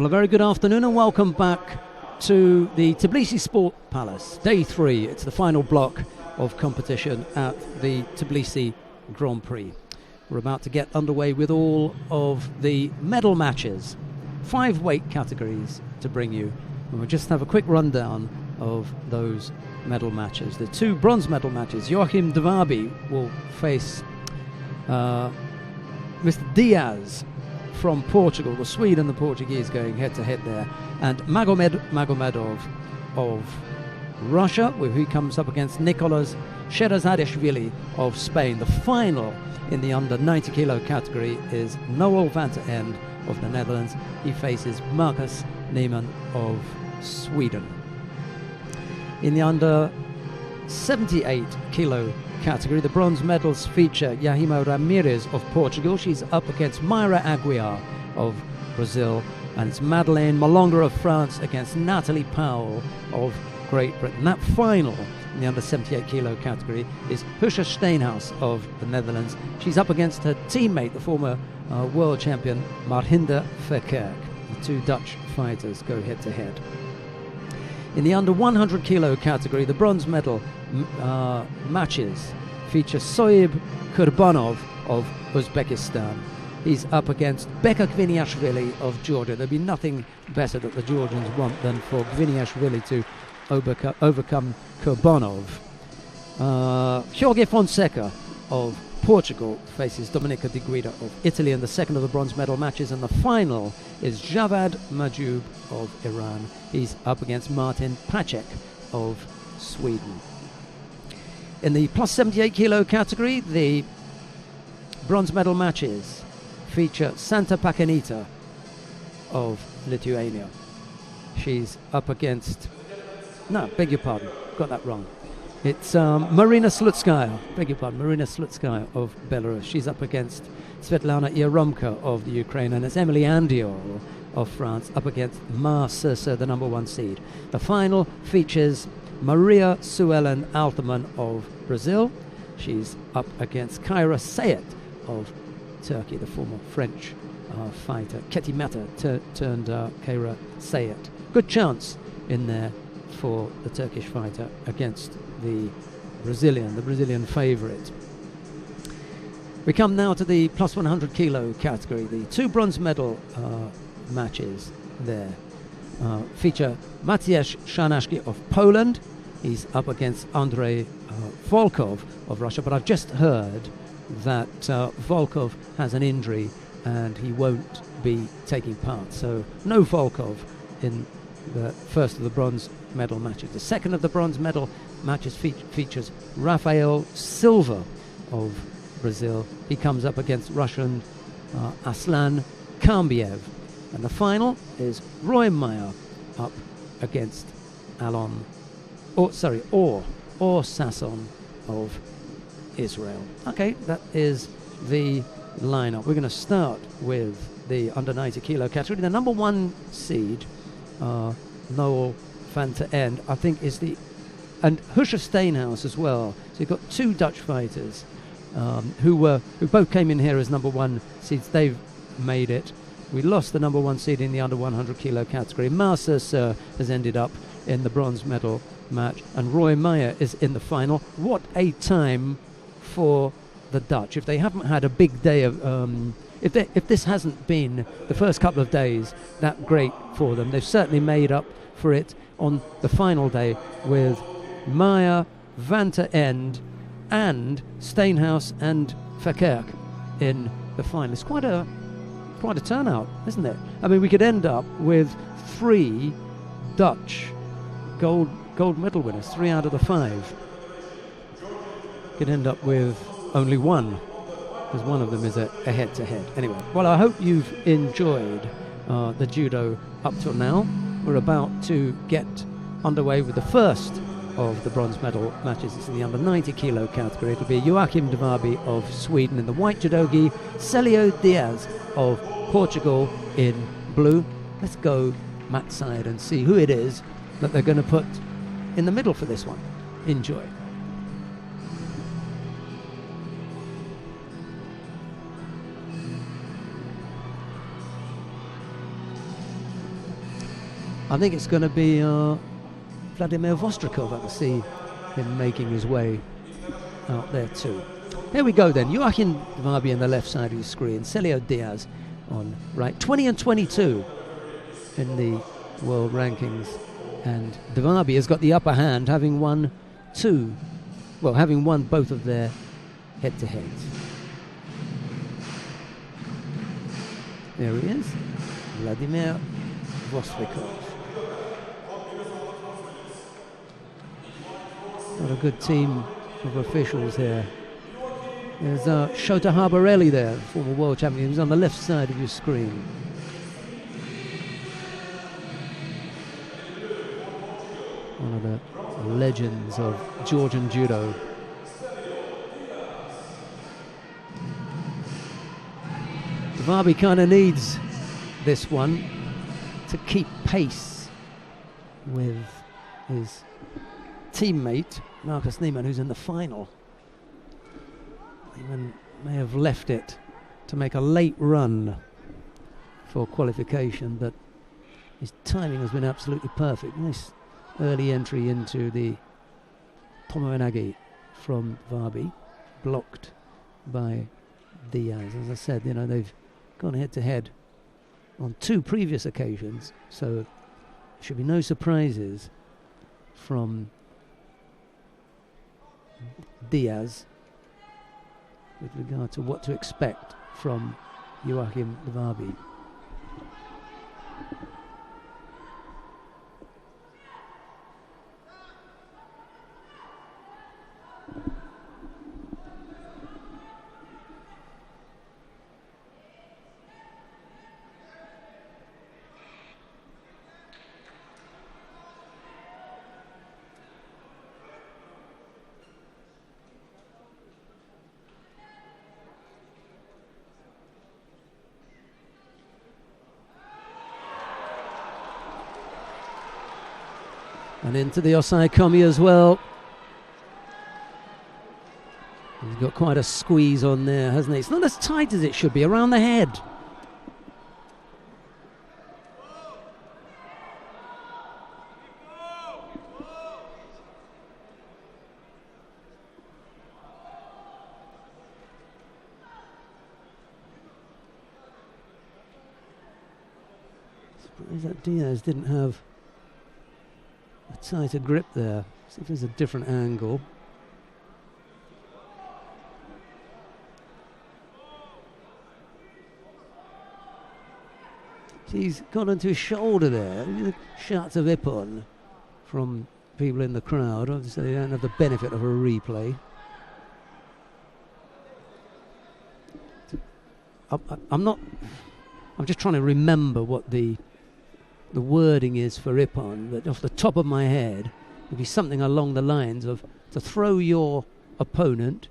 Well, a very good afternoon and welcome back to the Tbilisi Sport Palace, day 3. It's the final block of competition at the Tbilisi Grand-Prix. We're about to get underway with all of the medal matches. 5 weight categories to bring you. And we'll just have a quick rundown of those medal matches. The 2 bronze medal matches. Joachim Dvabi will face Mr. Diaz from Portugal, the Swede and the Portuguese going head-to-head there, and Magomedov of Russia, where he comes up against Nicolas Sherazadishvili of Spain. The final in the under 90 kilo category is Noel van der End of the Netherlands. He faces Marcus Neiman of Sweden. In the under 78 kilo category, the bronze medals feature Yahima Ramirez of Portugal. She's up against Mayra Aguiar of Brazil, and it's Madeleine Malonga of France against Natalie Powell of Great Britain. That final in the under 78 kilo category is Husha Steenhuis of the Netherlands. She's up against her teammate, the former world champion Marhinda Verkerk. The 2 Dutch fighters go head to head. In the under 100 kilo category, the bronze medal matches feature Soyib Kurbanov of Uzbekistan. He's up against Bekir Gviniashvili of Georgia. There'd be nothing better that the Georgians want than for Gviniashvili to overcome Kurbanov. Jorge Fonseca of Portugal faces Dominica Di Guida of Italy in the second of the bronze medal matches, and the final is Javad Majoub of Iran. He's up against Martin Pacek of Sweden. In the plus 78 kilo category, the bronze medal matches feature Santa Pakanita of Lithuania. She's up against... No, beg your pardon, got that wrong. It's Marina Slutskaya, Marina Slutskaya of Belarus. She's up against Svetlana Yaromka of the Ukraine, and it's Emily Andiol of France up against Ma Sersa, the number 1 seed. The final features Maria Suelen Altaman of Brazil. She's up against Kaira Sayet of Turkey, the former French fighter. Keti Mata turned Kaira Sayet. Good chance in there for the Turkish fighter against the Brazilian favourite. We come now to the plus 100 kilo category. The 2 bronze medal matches there feature Maciej Szanaszki of Poland. He's up against Andrei Volkov of Russia, but I've just heard that Volkov has an injury and he won't be taking part. So no Volkov in the first of the bronze medal matches. The second of the bronze medal matches features Rafael Silva of Brazil. He comes up against Russian Aslan Kambiev. And the final is Roy Meyer up against Or Sasson of Israel. Okay, that is the lineup. We're going to start with the under 90 kilo category. The number 1 seed, Noel van der End, I think is and Husha Steenhuis as well. So you've got 2 Dutch fighters who both came in here as number 1 seeds. They've made it. We lost the number 1 seed in the under 100 kilo category. Marcel Sir has ended up in the bronze medal match, and Roy Meyer is in the final. What a time for the Dutch. If they haven't had a big day of if this hasn't been the first couple of days that great for them, they've certainly made up for it on the final day with Meyer, van der End and Steenhuis and Verkerk in the final. It's quite a turnout, isn't it? I mean, we could end up with 3 Dutch gold medal winners, 3 out of the 5. Could end up with only 1, because one of them is a head-to-head. Anyway, well, I hope you've enjoyed the judo up till now. We're about to get underway with the first of the bronze medal matches. It's in the under 90 kilo category. It'll be Joachim Dvabi of Sweden in the white judogi, Celio Diaz of Portugal in blue. Let's go mat side and see who it is that they're going to put in the middle for this one. Enjoy. I think it's going to be Vladimir Vostrikov. I can see him making his way out there too. Here we go then. Joachim Dvabi on the left side of the screen. Celio Diaz on right. 20 and 22 in the world rankings. And Dvabi has got the upper hand, having won both of their head-to-heads. There he is, Vladimir Vostrikov. What a good team of officials here. There's Shota Harbarelli there, former world champion, who's on the left side of your screen. One of the legends of Georgian judo. Dvabi kind of needs this one to keep pace with his teammate Marcus Niemann, who's in the final. Niemann may have left it to make a late run for qualification, but his timing has been absolutely perfect. Nice early entry into the Tomoenagi from Dvabi, blocked by Diaz. As I said, they've gone head-to-head on 2 previous occasions, so there should be no surprises from Diaz with regard to what to expect from Joachim Dvabi. And into the Osai Komi as well. He's got quite a squeeze on there, hasn't he? It's not as tight as it should be, around the head. Surprised that Diaz didn't have a tighter grip there. See if there's a different angle. He's gone onto his shoulder there. Shots of Ippon from people in the crowd. Obviously they don't have the benefit of a replay. I'm just trying to remember what the wording is for Ippon, but off the top of my head it would be something along the lines of to throw your opponent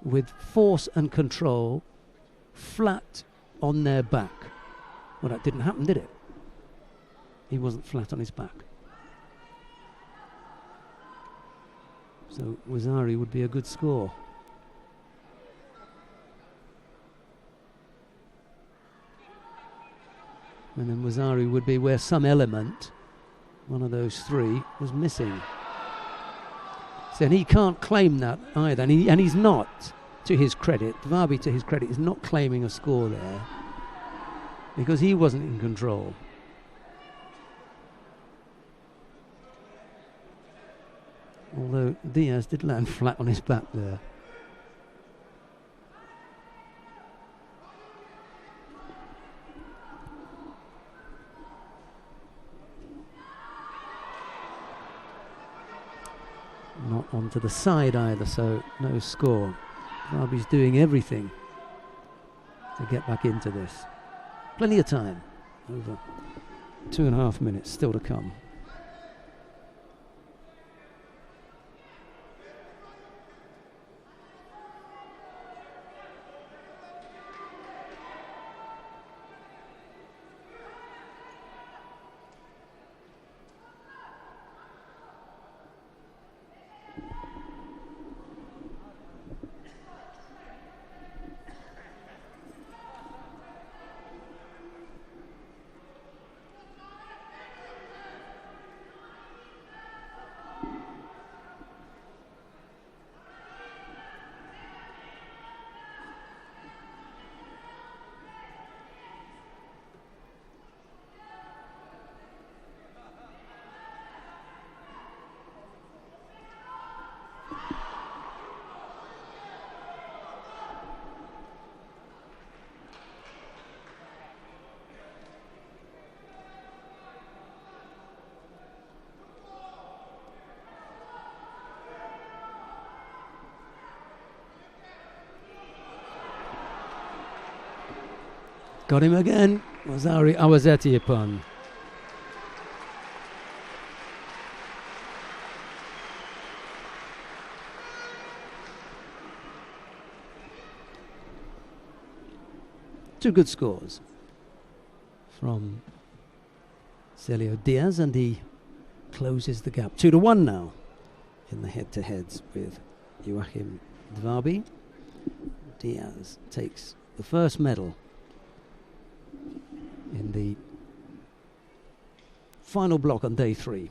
with force and control flat on their back. Well, that didn't happen, did it? He wasn't flat on his back. So Wazari would be a good score. And then Wazari would be where some element, one of those 3, was missing. So he can't claim that either. And he's not, to his credit, Dvabi to his credit, is not claiming a score there, because he wasn't in control. Although Diaz did land flat on his back there. Not onto the side either, so no score. Dvabi's doing everything to get back into this. Plenty of time. Over 2.5 minutes still to come. Got him again. Awazeti Ipan. Two good scores from Celio Diaz, and he closes the gap 2-1 now in the head-to-heads with Joachim Dvabi. Diaz takes the first medal in the final block on day 3.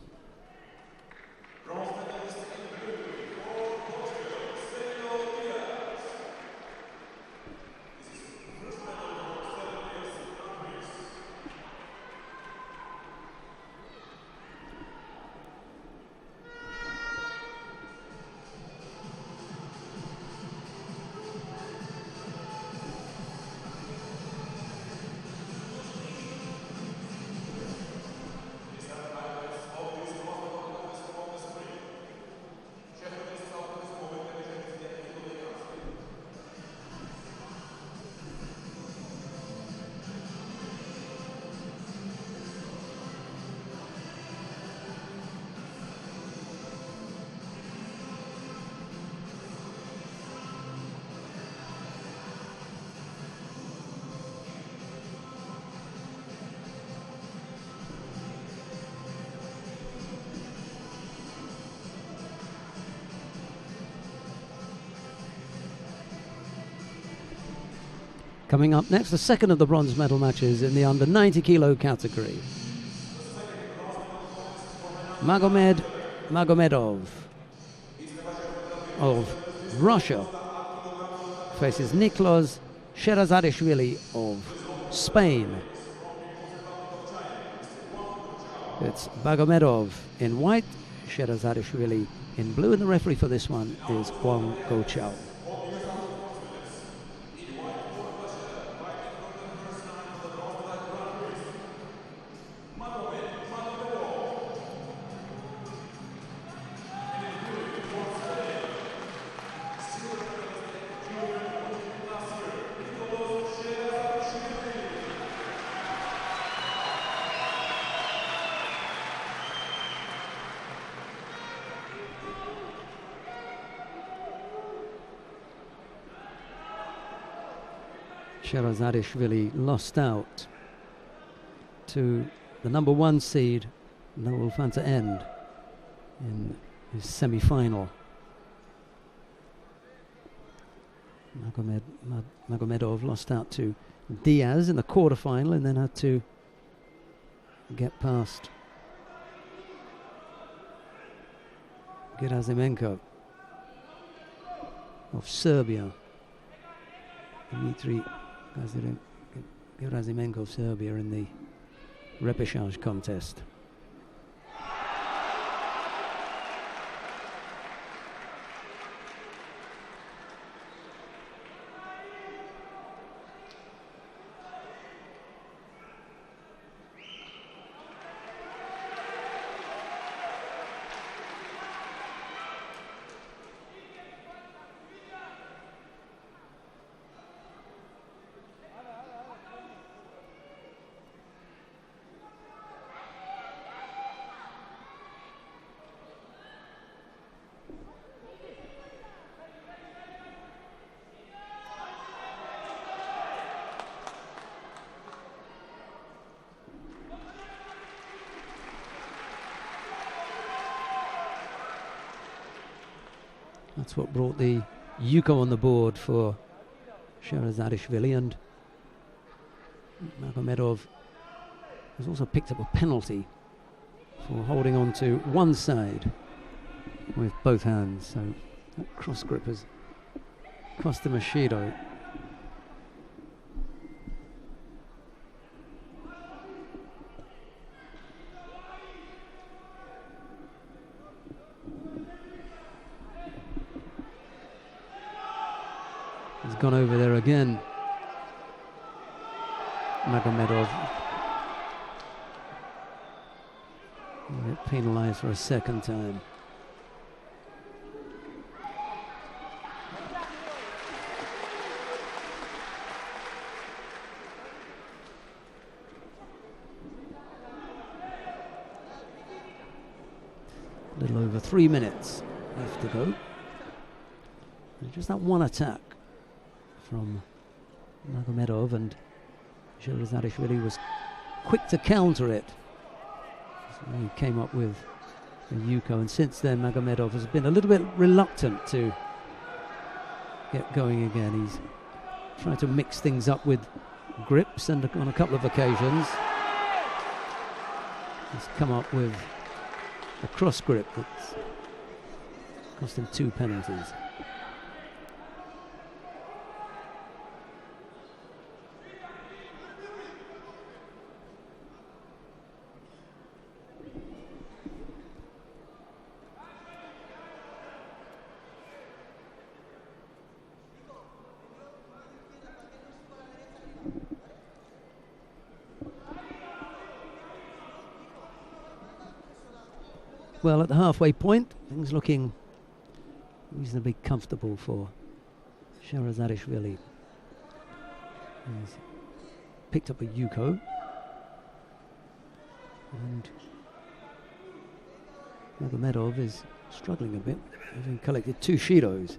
Coming up next, the second of the bronze medal matches in the under 90 kilo category. Magomedov of Russia faces Niklos Sherazadishvili of Spain. It's Magomedov in white, Sherazadishvili in blue, and the referee for this one is Huang Gochao. Sherazadishvili lost out to the number 1 seed, Noel Fanta End, in his semi-final. Magomedov lost out to Diaz in the quarter-final and then had to get past Gerazimenko of Serbia. Dmitry Gerazimenko of Serbia in the repechage contest. That's what brought the Yuko on the board for Sherazadishvili, and Magomedov has also picked up a penalty for holding on to one side with both hands, so that cross grip has cost him a Shido. He's gone over there again, Magomedov. He'll get penalised for a second time. A little over 3 minutes left to go. And just that one attack from Magomedov, and Sherazadishvili was quick to counter it. So he came up with a Yuko, and since then Magomedov has been a little bit reluctant to get going again. He's tried to mix things up with grips, and on a couple of occasions he's come up with a cross grip that's cost him 2 penalties. Well, at the halfway point, things looking reasonably comfortable for Sherazadishvili. He's picked up a Yuko, and Magomedov is struggling a bit, having collected 2 Shidos.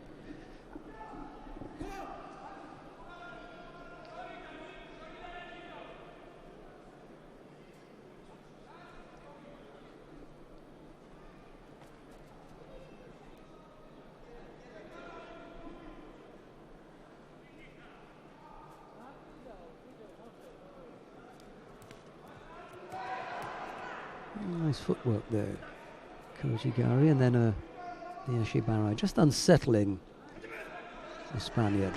Nice footwork there, Kojigari, and then the Ashibarai, just unsettling the Spaniard.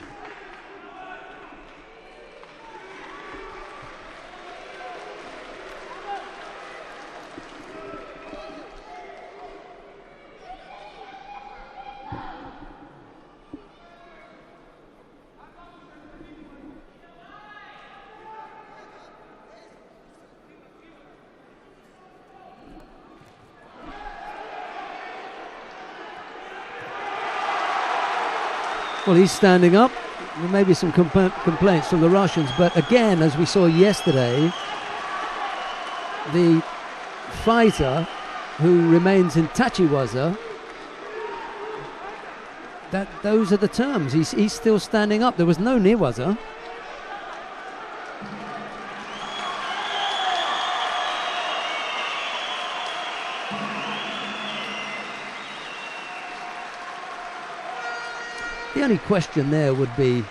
Well, he's standing up. There may be some complaints from the Russians, but again, as we saw yesterday, the fighter who remains in Tachiwaza, those are the terms. He's still standing up. There was no Niwaza. The only question there would be,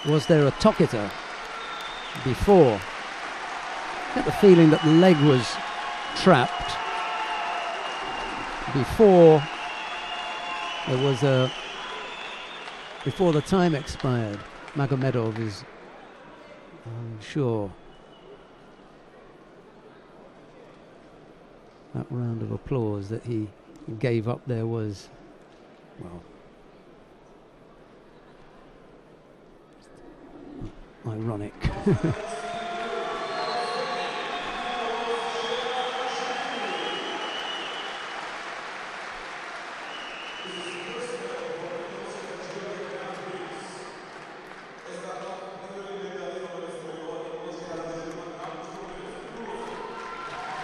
was there a Tokita before? I get the feeling that the leg was trapped before there was before the time expired. Magomedov is, I'm sure, that round of applause that he gave up there was, well, ironic.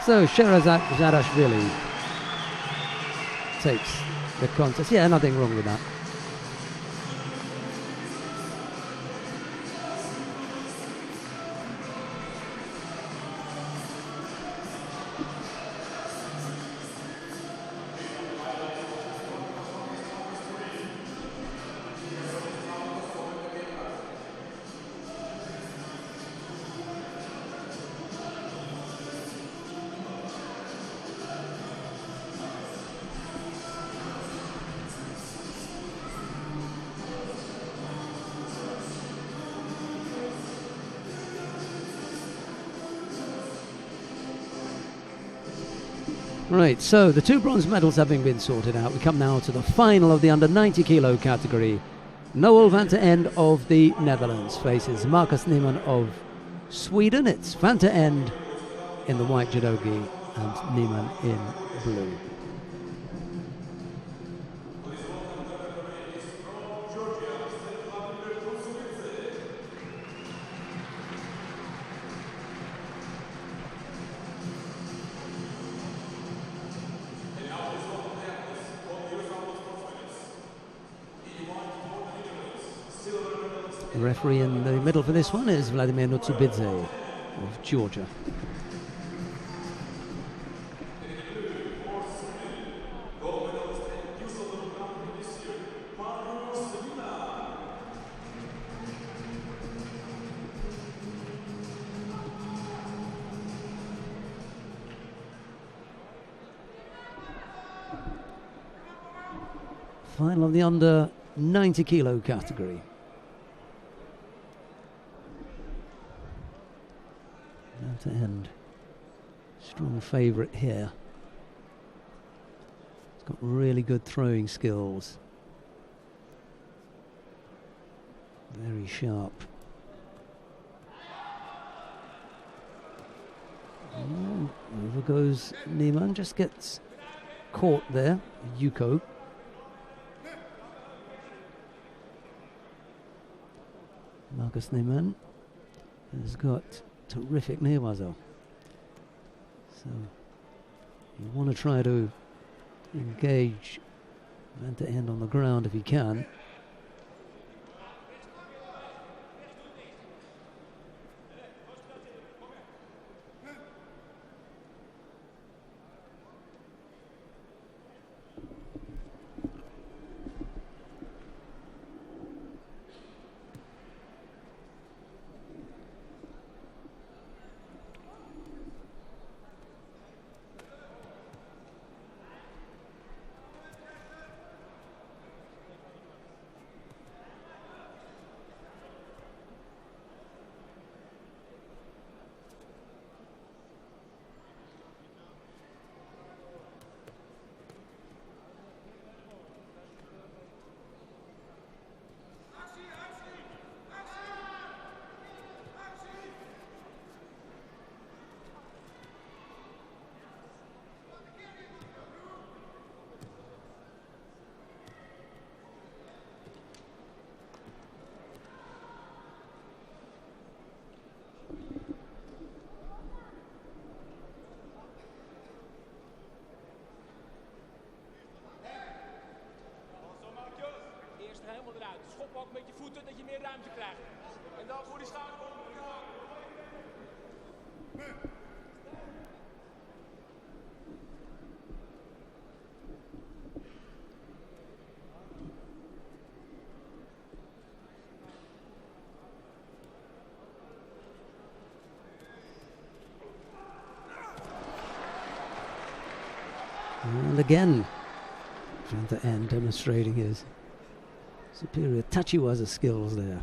So Sherazadishvili takes the contest. Yeah, nothing wrong with that. Right, so the 2 bronze medals having been sorted out, we come now to the final of the under 90 kilo category. Noel van ter End of the Netherlands faces Marcus Niemann of Sweden. It's van ter End in the white judogi and Niemann in blue. The referee in the middle for this one is Vladimir Nutsubidze of Georgia. Final of the under 90 kilo category. Down to end. Strong favourite here. He's got really good throwing skills. Very sharp. Over goes Niemann, just gets caught there. Yuko. Marcus Niemann has got terrific nearwazo. So you want to try to engage Van de End on the ground if he can. Schop ook met je voeten dat je meer ruimte krijgt. En dan voor die schouder. And again, Van de End demonstrating his superior tachiwaza skills there.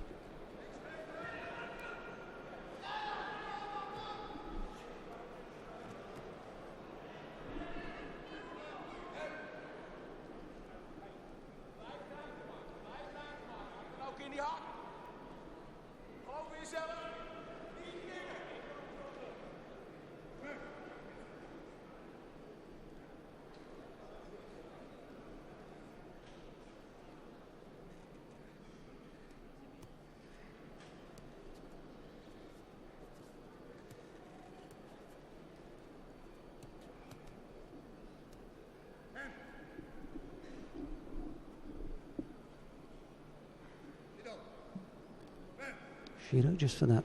Shido just for that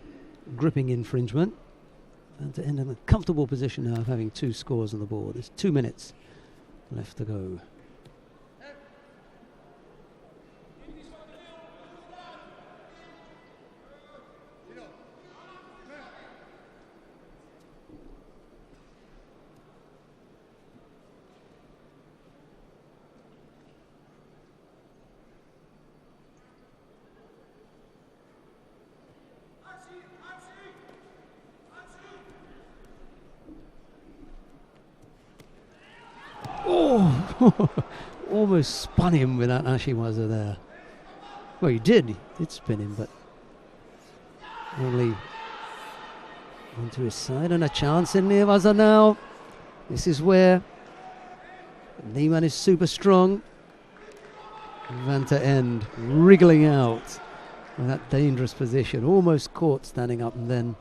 gripping infringement, and to end in a comfortable position now of having 2 scores on the board. There's 2 minutes left to go. Oh, almost spun him with that Ashiwaza there. Well, he did spin him, but only onto his side, and a chance in Nearwaza now. This is where Niemann is super strong. Van de End wriggling out in that dangerous position, almost caught standing up, and then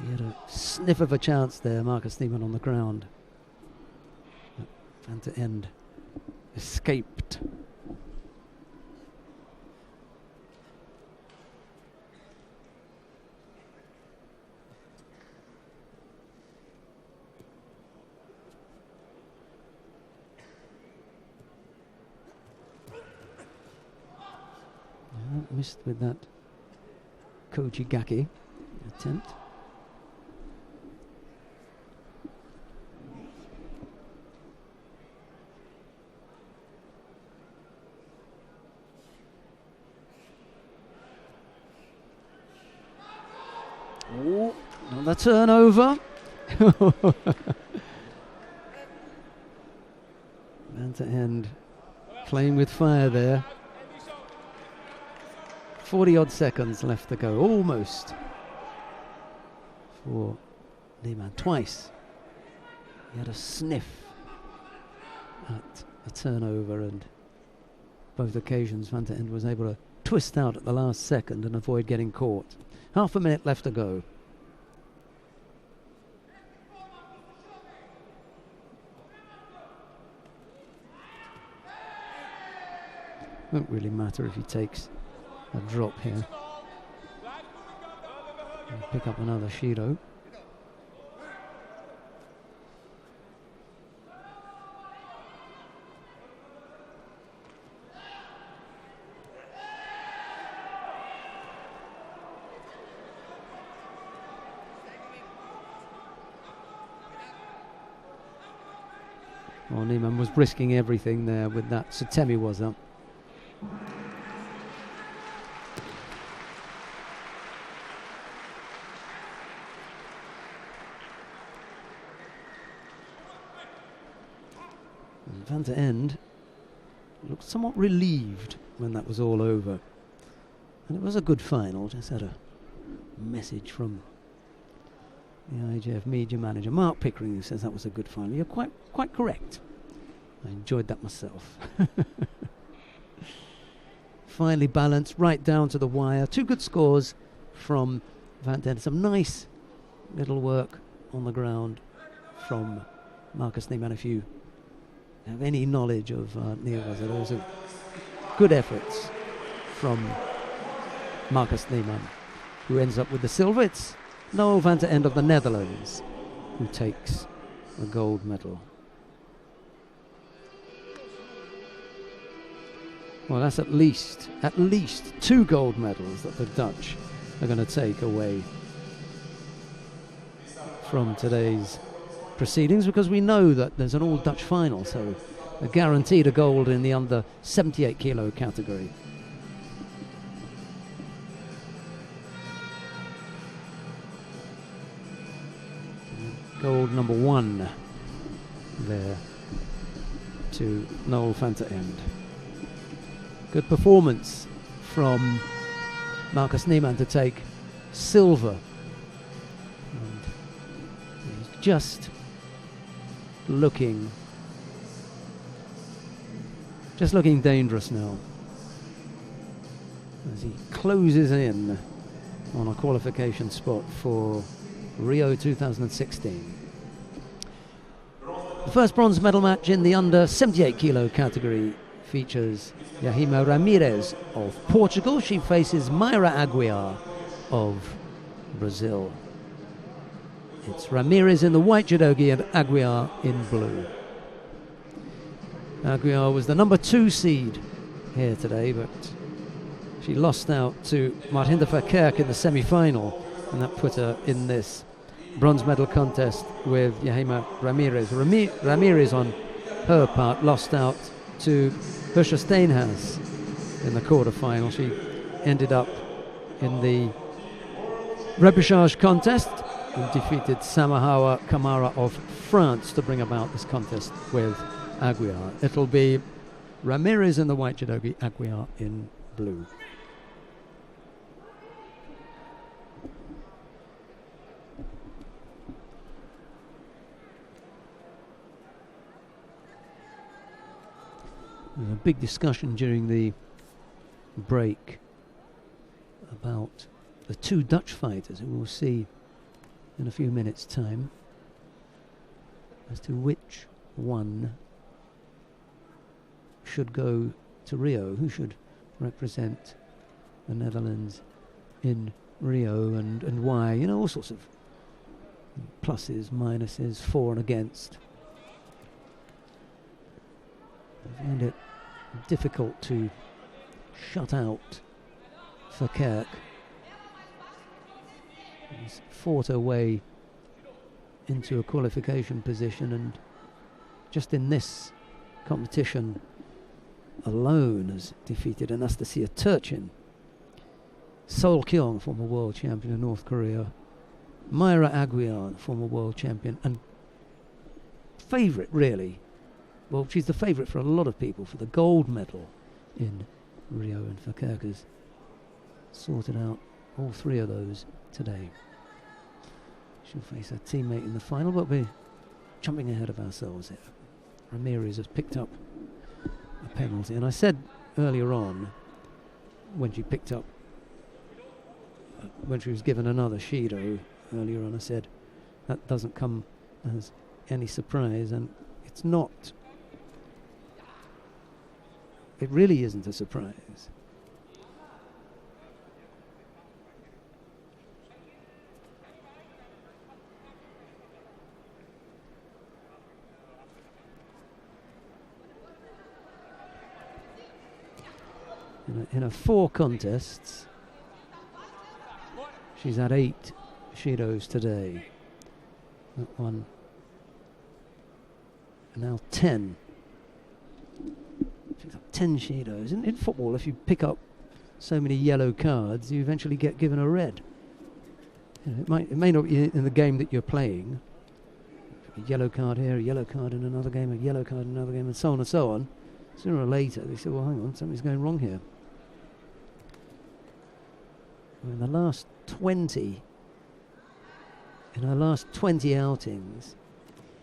he had a sniff of a chance there, Marcus Niemann on the ground. Van de End escaped. missed with that Kochigaki attempt. Oh, another turnover. And to end, playing with fire there. 40 odd seconds left to go, almost, for Niemann. Twice he had a sniff at a turnover, and both occasions Van der End was able to twist out at the last second and avoid getting caught. Half a minute left to go. Won't really matter if he takes a drop here. And pick up another Shido. Well, Niemann was risking everything there with that. Sutemi was up. And Van der End looked somewhat relieved when that was all over. And it was a good final. Just had a message from the IJF media manager, Mark Pickering, who says that was a good final. You're quite correct. I enjoyed that myself. Finely balanced, right down to the wire. Two good scores from Van der End. Some nice little work on the ground from Marcus Niemann. If you have any knowledge of Neerwaza, those are good efforts from Marcus Niemann, who ends up with the silver. It's Noel van der End of the Netherlands who takes the gold medal. Well, that's at least 2 gold medals that the Dutch are going to take away from today's proceedings, because we know that there's an all-Dutch final, so they're guaranteed a gold in the under 78 kilo category. Gold number 1 there to Noel van der End. Good performance from Marcus Niemann to take silver. And he's just looking dangerous now as he closes in on a qualification spot for Rio 2016. The first bronze medal match in the under 78 kilo category features Yahima Ramirez of Portugal. She faces Mayra Aguiar of Brazil. It's Ramirez in the white judogi and Aguiar in blue. Aguiar was the number 2 seed here today, but she lost out to Martinda Verkerk in the semi-final, and that put her in this bronze medal contest with Yahima Ramirez. Ramirez, on her part, lost out to Husha Steenhuis in the quarter-final. She ended up in the repechage contest and defeated Samahawa Kamara of France to bring about this contest with Aguiar. It'll be Ramirez in the white judogi, Aguiar in blue. There was a big discussion during the break about the 2 Dutch fighters who we'll see in a few minutes' time as to which one should go to Rio, who should represent the Netherlands in Rio, and why. You know, all sorts of pluses, minuses, for and against. I find it difficult to shut out Verkerk. He's fought her way into a qualification position, and just in this competition alone has defeated Anastasia Turchin, Sol Kyung, former world champion of North Korea, Myra Aguiar, former world champion, and favourite really. Well, she's the favourite for a lot of people for the gold medal in Rio, and Verkerk has sorted out all three of those today. She'll face her teammate in the final, but we're jumping ahead of ourselves here. Ramirez has picked up a penalty, and I said earlier on, when she picked up, when she was given another Shido earlier on, I said that doesn't come as any surprise, and it's not. It really isn't a surprise. In her 4 contests, she's had 8 Shidos today. That one, now 10. She's got 10 Shidos. In football, if you pick up so many yellow cards, you eventually get given a red. You know, it may not be in the game that you're playing. A yellow card here, a yellow card in another game, a yellow card in another game, and so on and so on. Sooner or later, they say, well, hang on, something's going wrong here. In the last 20, in her last 20 outings,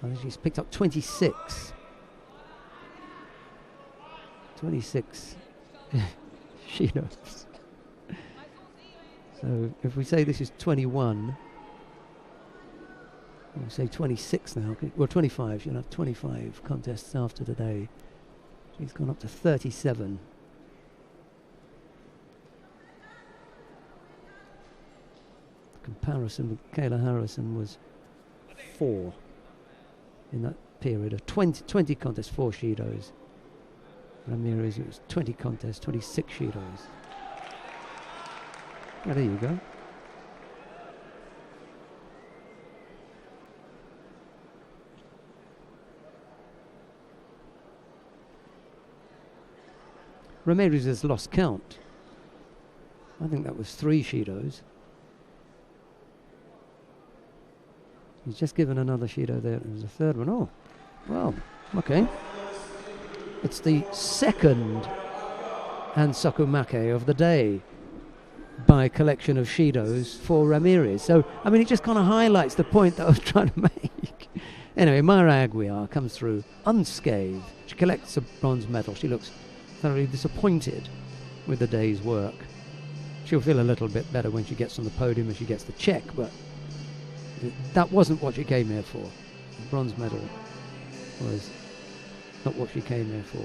I think she's picked up 26. 26 Shidos. So if we say this is 21, we'll say 26 now. Well, 25. She'll have 25 contests after today. She's gone up to 37. Comparison with Kayla Harrison was 4 in that period of 20 contests, 4 Shidos. Ramirez, it was 20 contests, 26 Shidos. Yeah, there you go. Ramirez has lost count. I think that was 3 Shidos. He's just given another Shido there. There's a third one. Oh, well, okay. It's the second Hansaku-make of the day by collection of Shidos for Ramirez. So, I mean, it just kind of highlights the point that I was trying to make. Anyway, Myra Aguiar comes through unscathed. She collects a bronze medal. She looks thoroughly disappointed with the day's work. She'll feel a little bit better when she gets on the podium and she gets the check, but that wasn't what she came here for. The bronze medal was not what she came here for.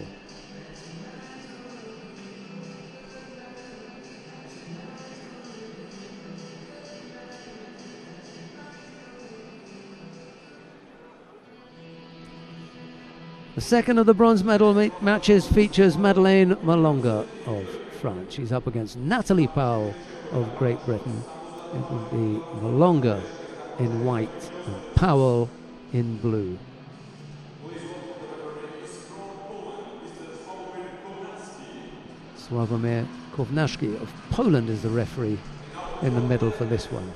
The second of the bronze medal matches features Madeleine Malonga of France. She's up against Natalie Powell of Great Britain. It will be Malonga in white and Powell in blue. Sławomir Kownacki of Poland is the referee in the middle for this one.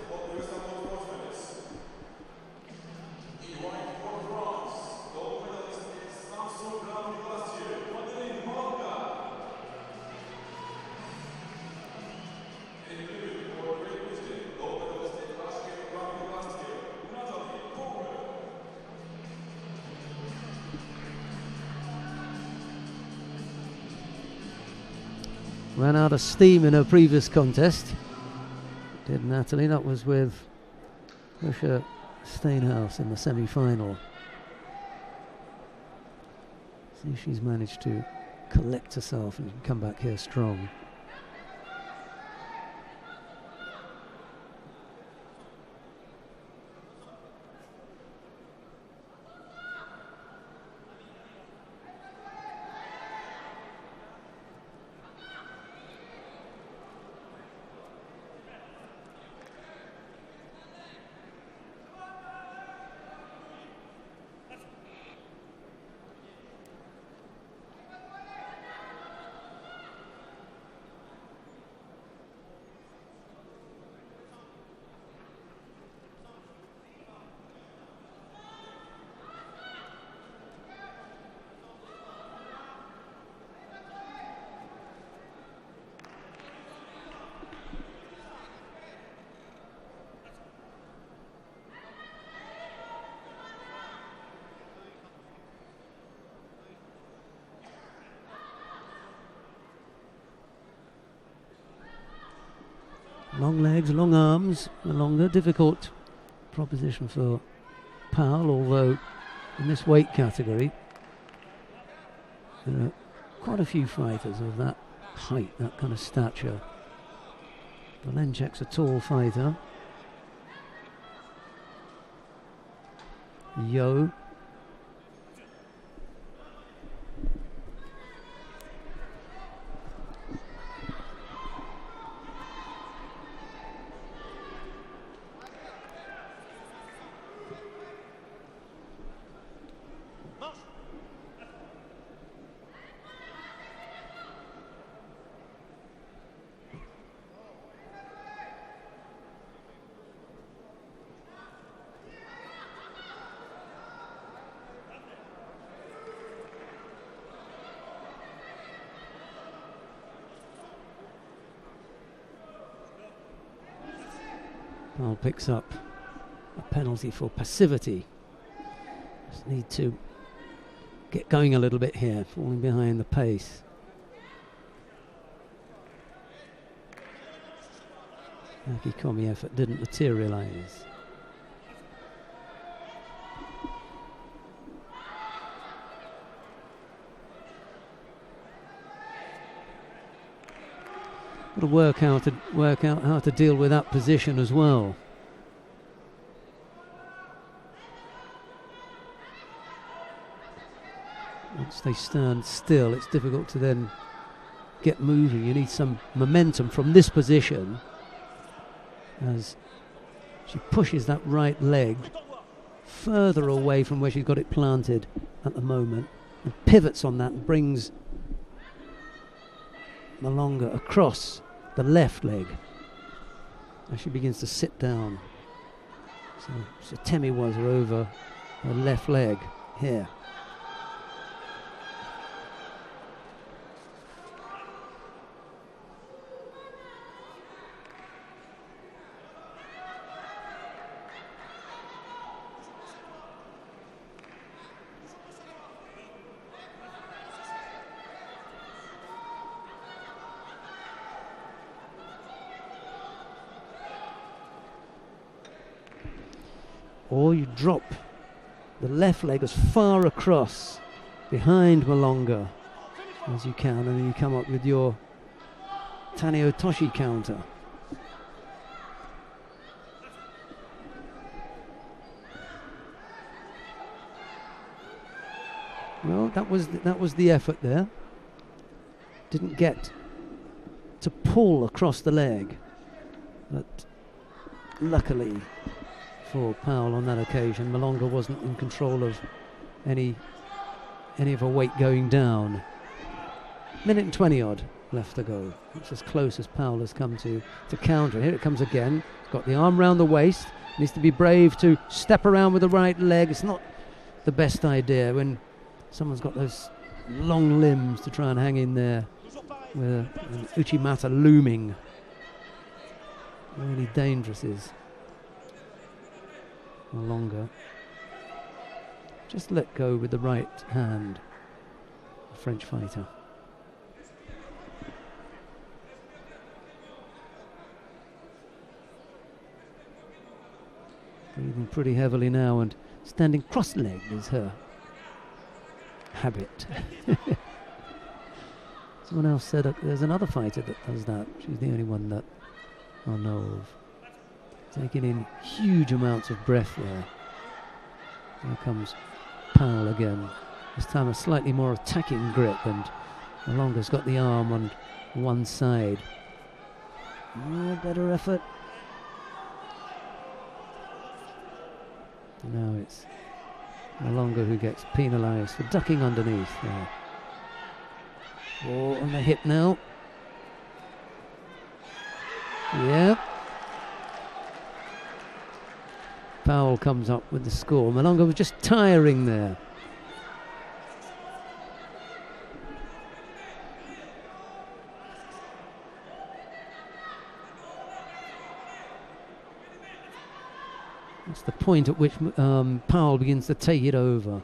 Ran out of steam in her previous contest, did Natalie. That was with Russia Steinhaus in the semi-final. See if she's managed to collect herself and come back here strong. Long legs, long arms, a longer, difficult proposition for Powell, although in this weight category there are quite a few fighters of that height, that kind of stature. Valenchek's a tall fighter. Yo. Powell picks up a penalty for passivity. Just need to get going a little bit here, falling behind the pace. Akikomi effort didn't materialize. Got to work out how to deal with that position as well. Once they stand still, it's difficult to then get moving. You need some momentum from this position as she pushes that right leg further away from where she's got it planted at the moment and pivots on that and brings Malonga across the left leg as she begins to sit down. So Temi was over her left leg here. Or you drop the left leg as far across behind Malonga as you can, and then you come up with your Taniotoshi counter. Well, that was the effort there. Didn't get to pull across the leg, but luckily for Powell on that occasion, Malonga wasn't in control of any of her weight going down. Minute and 20 odd left to go. It's as close as Powell has come to counter. Here it comes again. Got the arm round the waist. Needs to be brave to step around with the right leg. It's not the best idea when someone's got those long limbs to try and hang in there with an Uchimata looming. Really dangerous is Malonga. Just let go with the right hand, the French fighter. Breathing pretty heavily now and standing cross-legged is her habit. Someone else said that there's another fighter that does that. She's the only one that I know of. Taking in huge amounts of breath there. Here comes Powell again. This time a slightly more attacking grip, and Malonga's got the arm on one side. Better effort. Now it's Malonga who gets penalised for ducking underneath there. Oh, on the hip now. Yep. Powell comes up with the score. Malonga was just tiring there. That's the point at which Powell begins to take it over.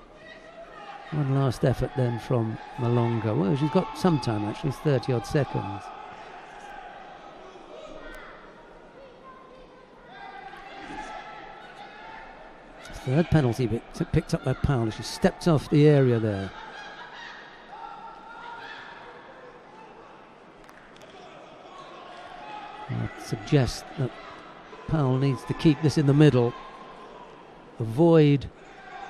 One last effort then from Malonga. Well, she's got some time actually, 30 odd seconds. Third penalty picked up by Powell. She stepped off the area there. I'd suggest that Powell needs to keep this in the middle, avoid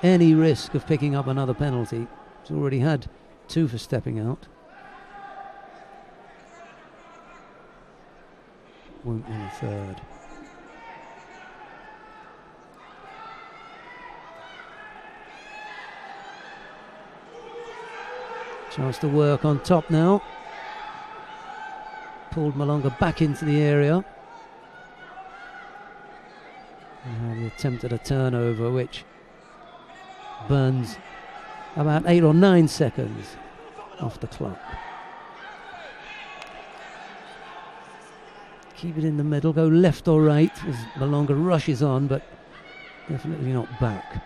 any risk of picking up another penalty. She's already had 2 for stepping out. Won't win a third. Chance to work on top now. Pulled Malonga back into the area. And he attempted a turnover which burns about 8 or 9 seconds off the clock. Keep it in the middle, go left or right as Malonga rushes on, but definitely not back.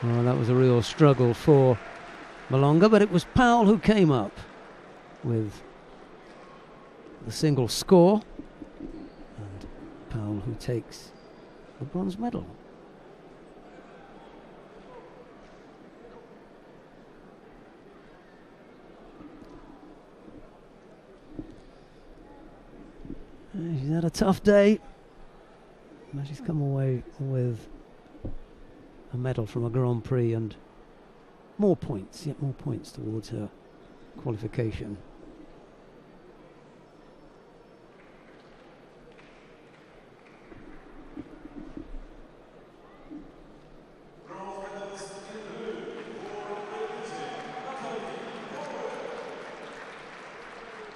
Oh, that was a real struggle for Malonga, but it was Powell who came up with the single score, and Powell who takes the bronze medal. She's had a tough day. Now she's come away with a medal from a Grand Prix and more points, yet more points towards her qualification.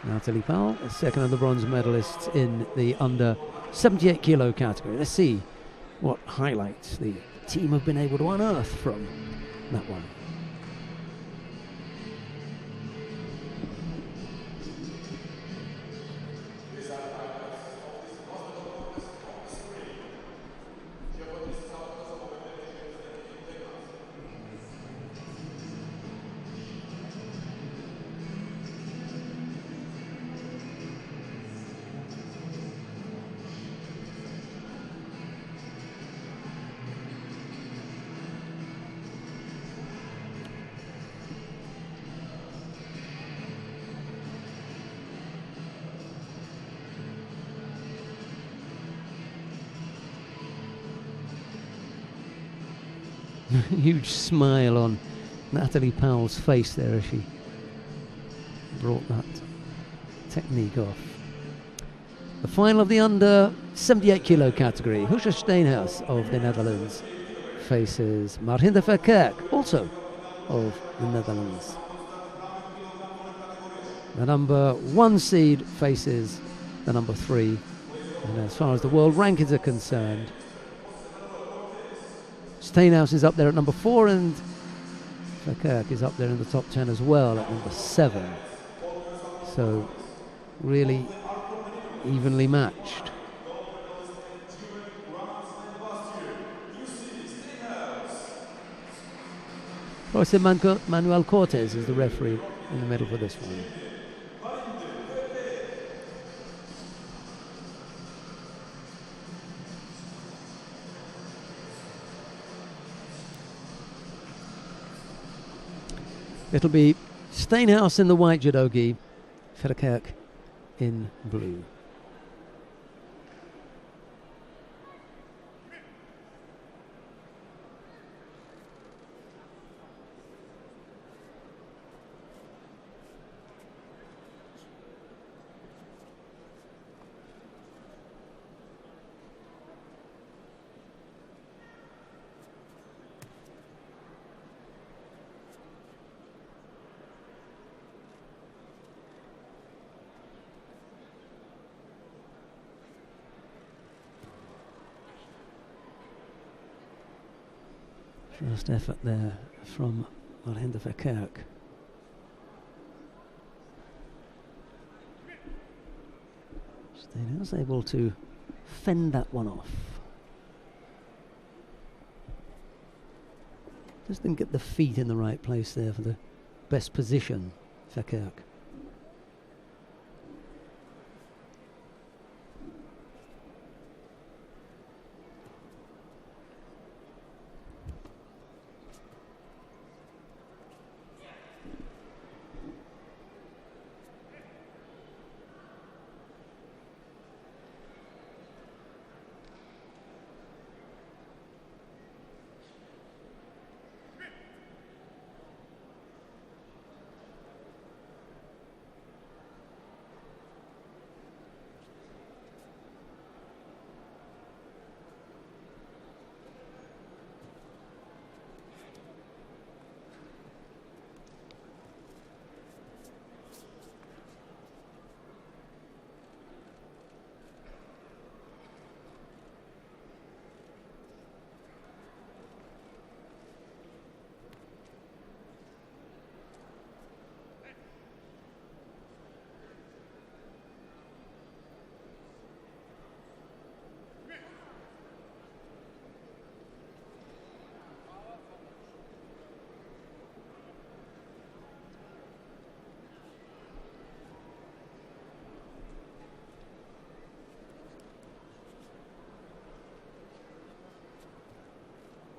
Natalie Powell, the second of the bronze medalists in the under 78 kilo category. Let's see what highlights the team have been able to unearth from that one. Huge smile on Natalie Powell's face there as she brought that technique off. The final of the under 78 kilo category. Hoesje Steenhuis of the Netherlands faces Marhinda Verkerk, also of the Netherlands. The number 1 seed faces the number 3. And as far as the world rankings are concerned, Steenhuis is up there at number 4 and Verkerk is up there in the top 10 as well at number 7. So really evenly matched. Jose Manuel Cortez is the referee in the middle for this one. It'll be Steenhuis in the white judogi, Verkerk in blue. First effort there from Marhinda Verkerk. Steenhuis able to fend that one off. Just didn't get the feet in the right place there for the best position, Verkerk.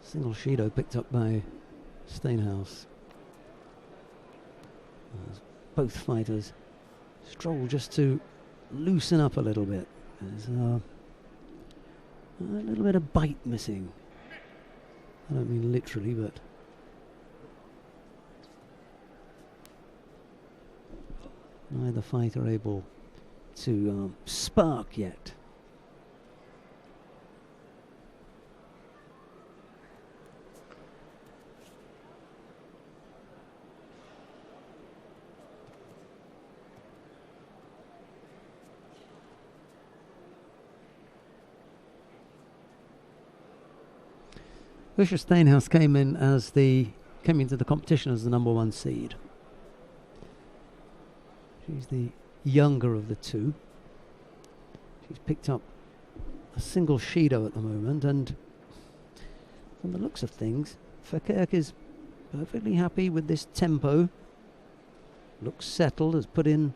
Single Shido picked up by Steenhuis. As both fighters stroll just to loosen up a little bit. There's a little bit of bite missing. I don't mean literally, but neither fighter able to spark yet. Fischer Steenhuis came into the competition as the number 1 seed. She's the younger of the two. She's picked up a single Shido at the moment, and from the looks of things, Verkerk is perfectly happy with this tempo. Looks settled, has put in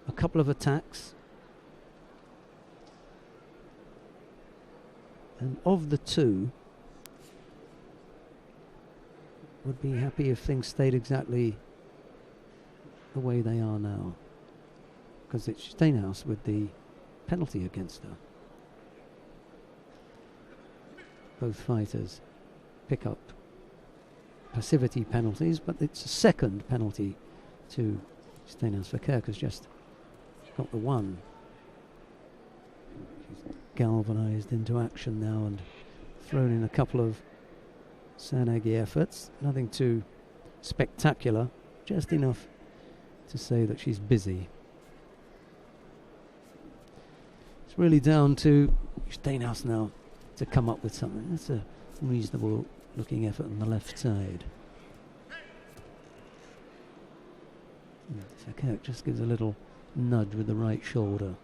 a couple of attacks. And of the two, would be happy if things stayed exactly the way they are now, because it's Steenhuis with the penalty against her. Both fighters pick up passivity penalties, but it's a second penalty to Steenhuis. Verkerk has just got the one. She's galvanized into action now and thrown in a couple of Sanagi efforts, nothing too spectacular, just enough to say that she's busy. It's really down to Steenhuis now to come up with something. That's a reasonable looking effort on the left side. Verkerk just gives a little nudge with the right shoulder.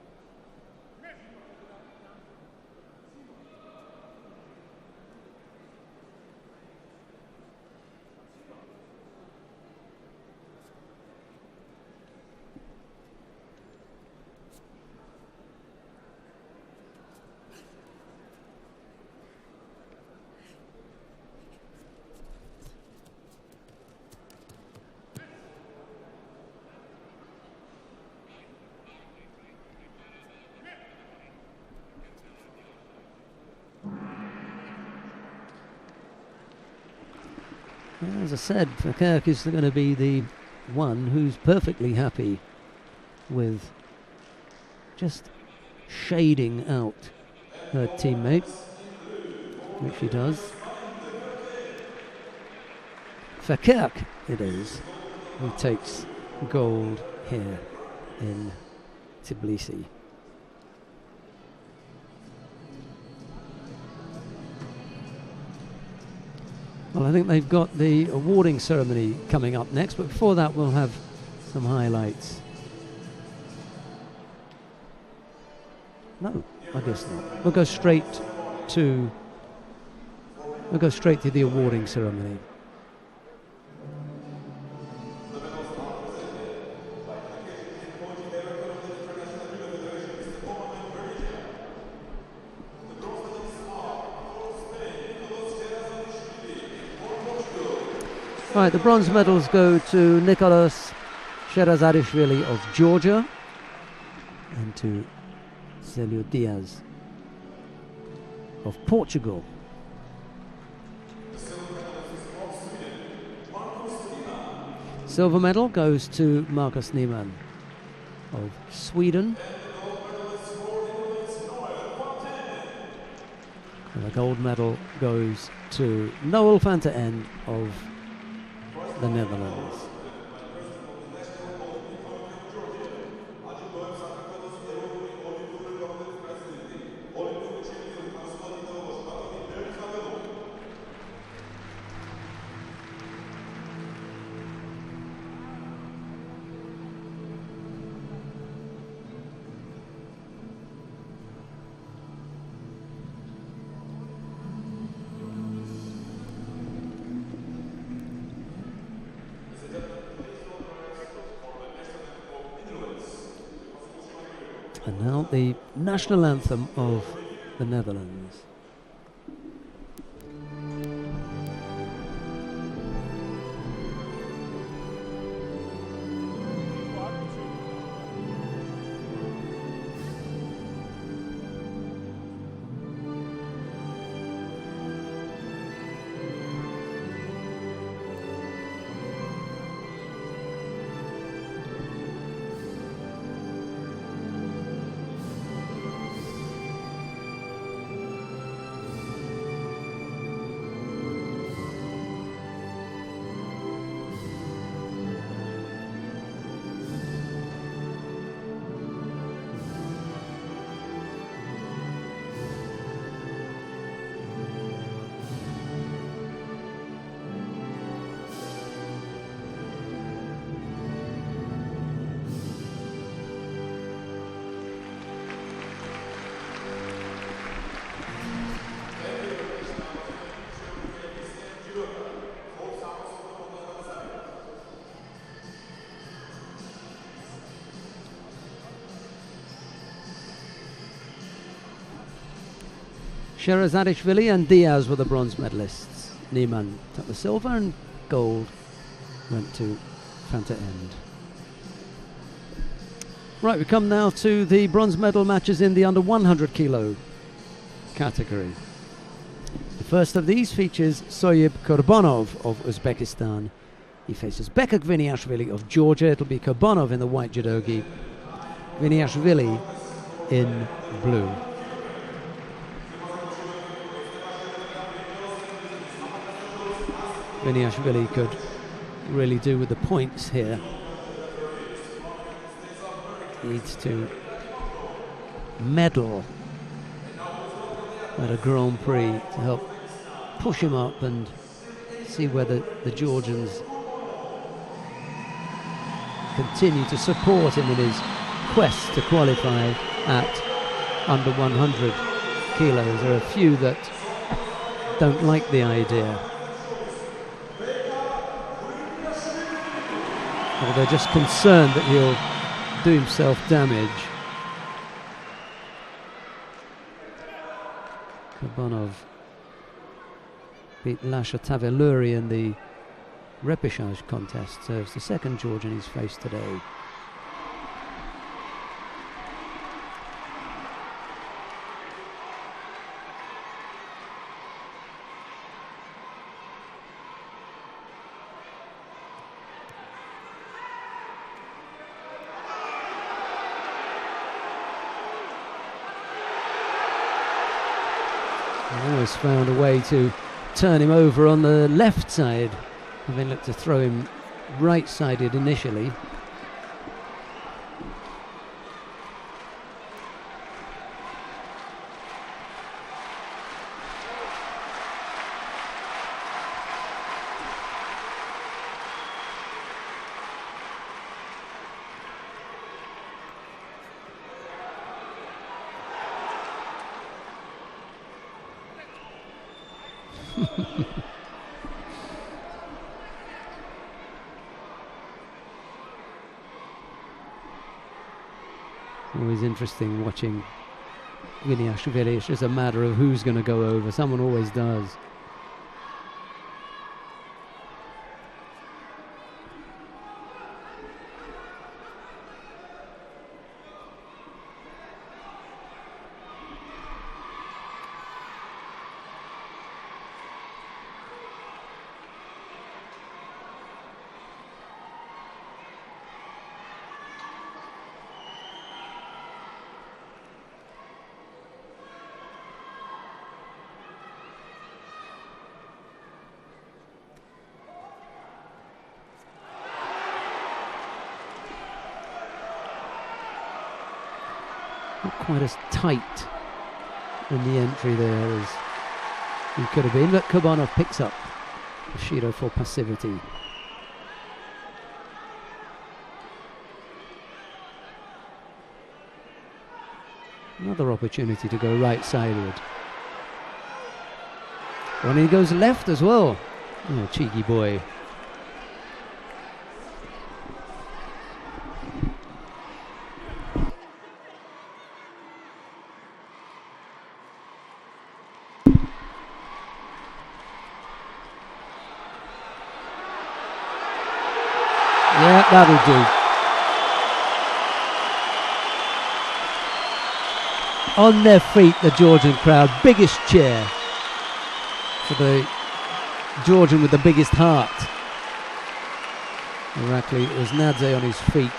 As I said, Verkerk is going to be the one who's perfectly happy with just shading out her teammate, which she does. Verkerk it is who takes gold here in Tbilisi. Well, I think they've got the awarding ceremony coming up next, but before that we'll have some highlights. No, I guess not. We'll go straight to the awarding ceremony. Right, the bronze medals go to Nicholas Sherazadishvili of Georgia and to Celio Diaz of Portugal. Silver medal goes to Marcus Niemann of Sweden. And the gold medal goes to Noel van ter End of the Netherlands. And now the national anthem of the Netherlands. Sherazadishvili and Diaz were the bronze medalists. Niemann took the silver and gold went to van ter End. Right, we come now to the bronze medal matches in the under 100 kilo category. The first of these features Soyib Kurbanov of Uzbekistan. He faces Bekak Viniashvili of Georgia. It'll be Kurbanov in the white judogi, Viniashvili in blue. Viniashvili could really do with the points here. Needs to medal at a Grand-Prix to help push him up and see whether the Georgians continue to support him in his quest to qualify at under 100 kilos. There are a few that don't like the idea. Or they're just concerned that he'll do himself damage. Kurbanov beat Lasha Taveluri in the repechage contest, so it's the second Georgian he's faced today. Almost found a way to turn him over on the left side, having looked to throw him right-sided initially. Always interesting watching Viniashvili. It's just a matter of who's going to go over. Someone always does. Not quite as tight in the entry there as he could have been, but Kurbanov picks up Bushido for passivity. Another opportunity to go right-sided. And he goes left as well. Oh, cheeky boy. Yeah, that'll do. On their feet, the Georgian crowd. Biggest cheer for the Georgian with the biggest heart. Irakli, it was Nadze on his feet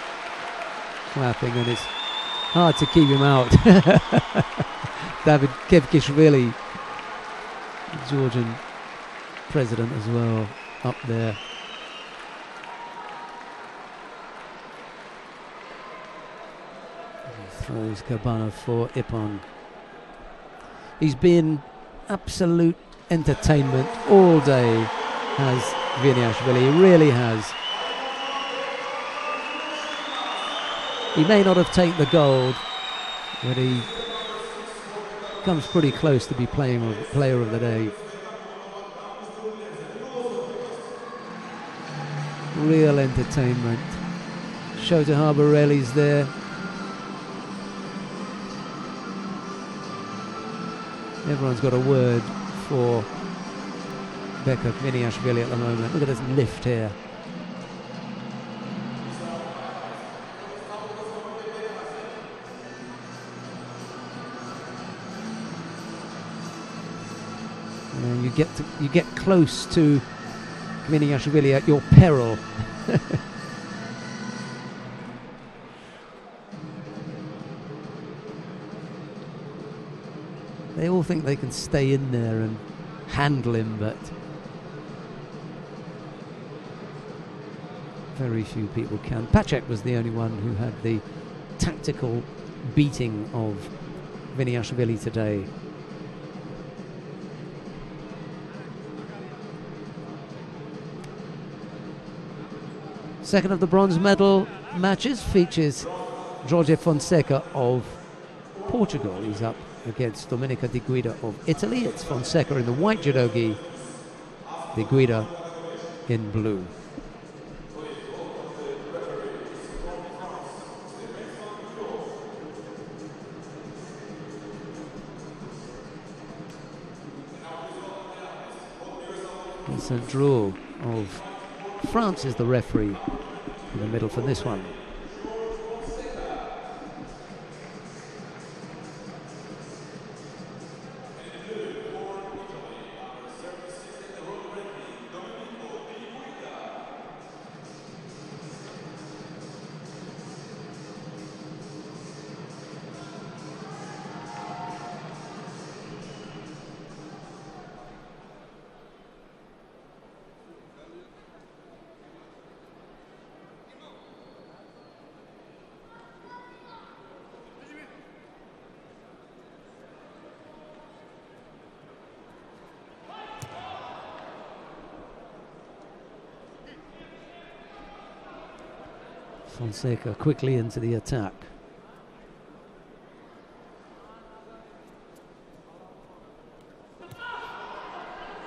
clapping, and it's hard to keep him out. David Kevkishvili, Georgian president as well, up there. Throws Kurbanov for Ippon. He's been absolute entertainment all day, has Viniashvili. He really has. He may not have taken the gold, but he comes pretty close to be player of the day. Real entertainment. Shota Harbarelli's there. Everyone's got a word for Beka Viniashvili at the moment. Look at this lift here. And you get close to Viniashvili at your peril. They all think they can stay in there and handle him, but very few people can. Pacek was the only one who had the tactical beating of Viniashvili today. Second of the bronze medal matches features Jorge Fonseca of Portugal. He's up against Domenica Di Guida of Italy. It's Fonseca in the white judogi, Di Guida in blue. Vincent Drouot of France is the referee in the middle for this one. Fonseca quickly into the attack.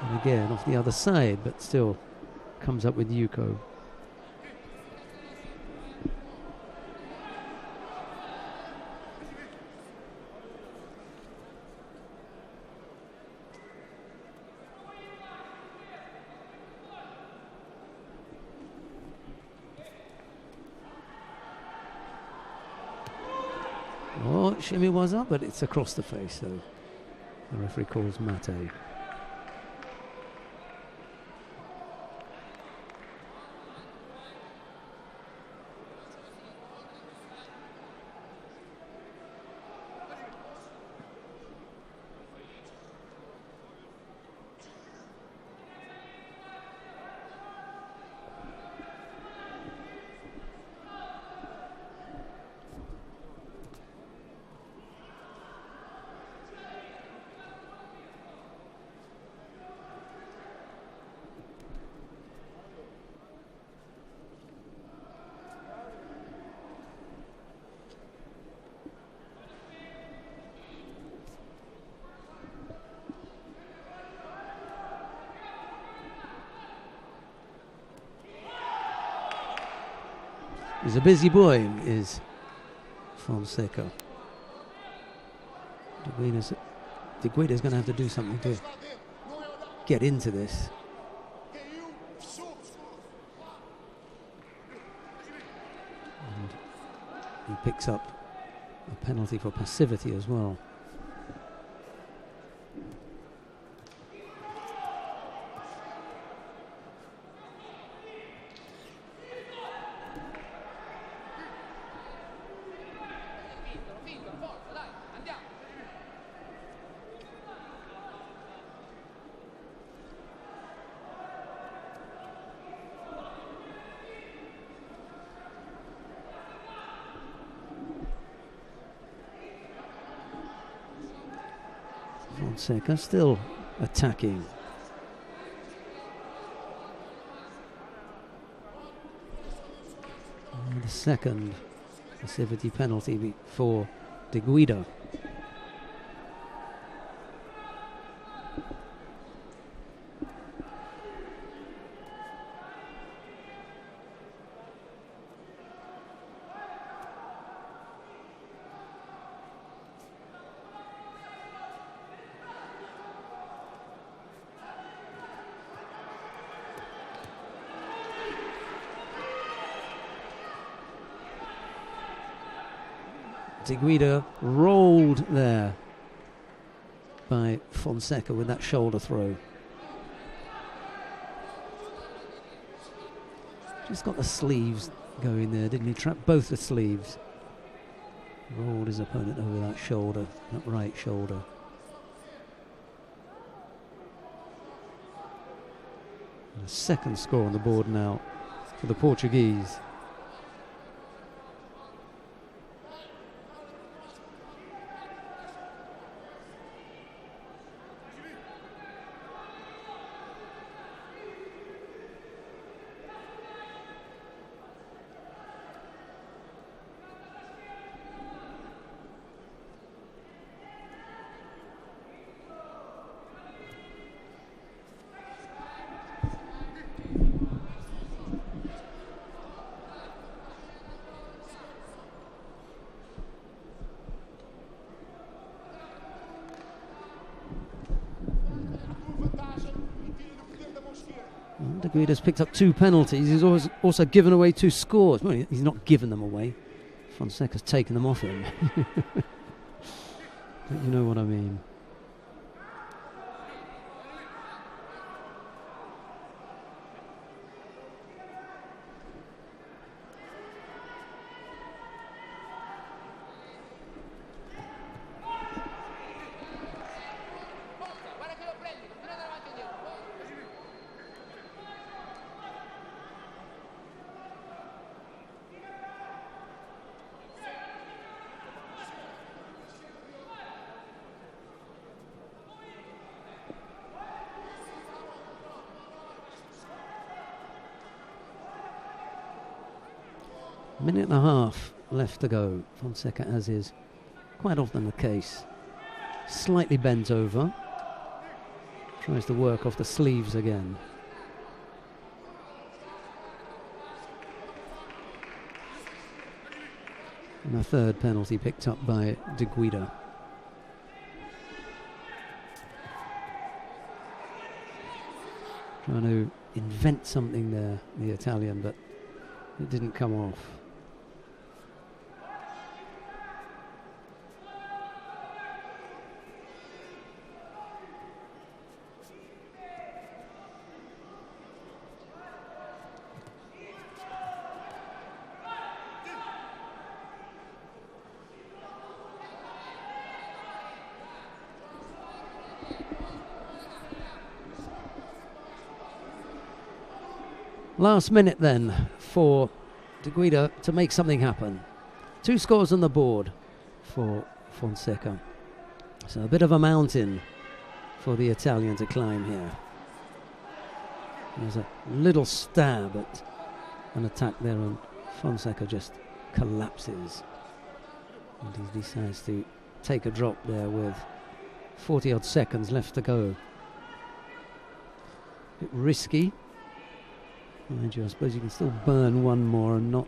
And again off the other side, but still comes up with Yuko. Oh, shimmy was up, but it's across the face, so the referee calls mate. He's a busy boy, is Fonseca. De Guida's going to have to do something to get into this. And he picks up a penalty for passivity as well. Fonseca still attacking. And the second passivity penalty for De Guida. De Guida rolled there by Fonseca with that shoulder throw. Just got the sleeves going there, didn't he? Trapped both the sleeves. Rolled his opponent over that shoulder, that right shoulder. And a second score on the board now for the Portuguese. De Guida's picked up 2 penalties. He's also given away 2 scores. Well, he's not given them away. Fonseca's taken them off him. But you know what I mean. Minute and a half left to go. Fonseca, as is quite often the case, slightly bent over, Tries to work off the sleeves again. And a third penalty picked up by De Guida. Trying to invent something there, the Italian, but it didn't come off. Last minute then for De Guida to make something happen. 2 scores on the board for Fonseca. So a bit of a mountain for the Italian to climb here. There's a little stab at an attack there and Fonseca just collapses. And he decides to take a drop there with 40 odd seconds left to go. A bit risky. Mind you, I suppose you can still burn one more and not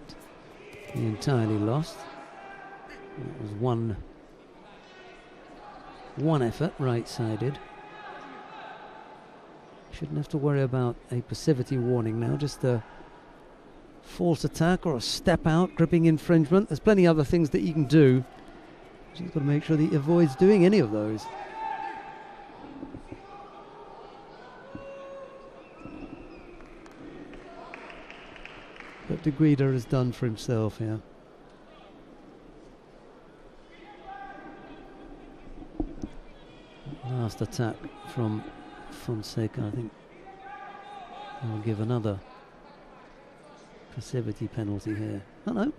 be entirely lost. It was one effort, right-sided. Shouldn't have to worry about a passivity warning now, just a false attack or a step out, gripping infringement. There's plenty of other things that you can do. Just got to make sure that he avoids doing any of those. But De Guida has done for himself here. Last attack from Fonseca, I think I'll give another passivity penalty here. Oh no,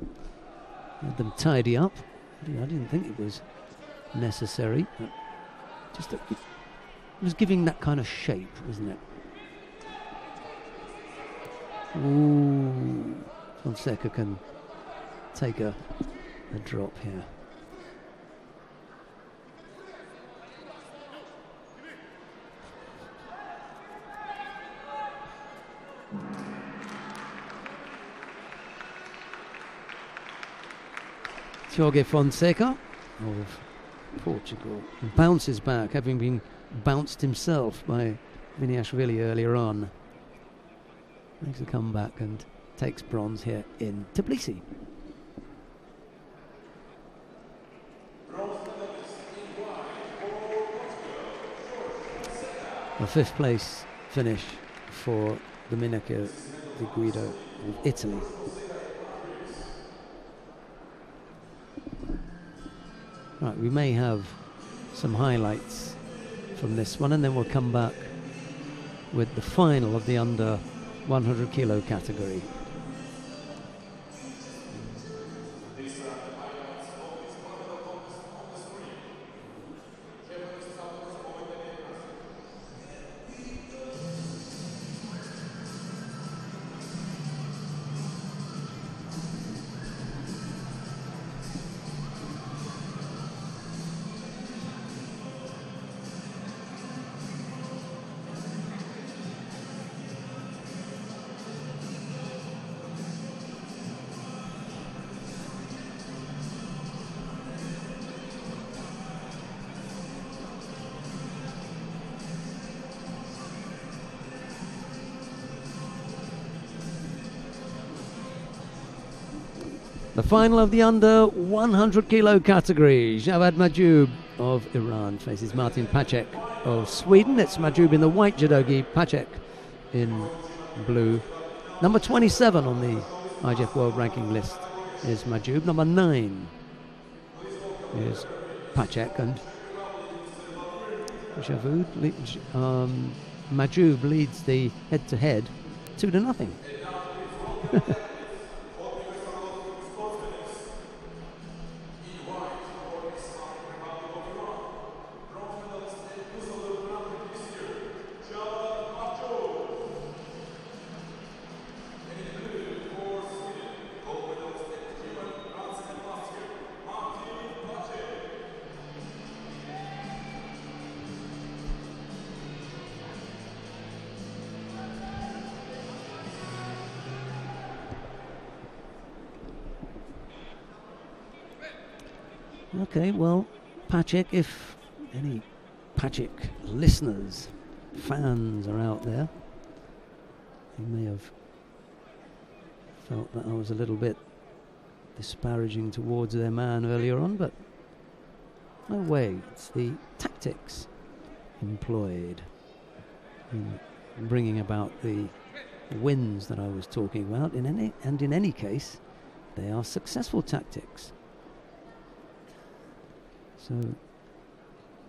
had them tidy up. I didn't think it was necessary, but just it was giving that kind of shape, wasn't it? Ooh, Fonseca can take a drop here. Jorge Fonseca of Portugal bounces back, having been bounced himself by Miniashvili earlier on. Makes a comeback and takes bronze here in Tbilisi. A 5th place finish for Domenico De Guida of Italy. Right, we may have some highlights from this one and then we'll come back with the final of the under 100 kilo category. The final of the under 100 kilo category. Javad Majoub of Iran faces Martin Pacek of Sweden. It's Majoub in the white judogi, Pacek in blue. Number 27 on the IJF World Ranking list is Majoub. Number 9 is Pacek, and Majoub leads the head-to-head 2-0. Okay, well, Patrick, if any Patrick listeners, fans are out there, you may have felt that I was a little bit disparaging towards their man earlier on, but no way. It's the tactics employed in bringing about the wins that I was talking about. In any case, they are successful tactics. So,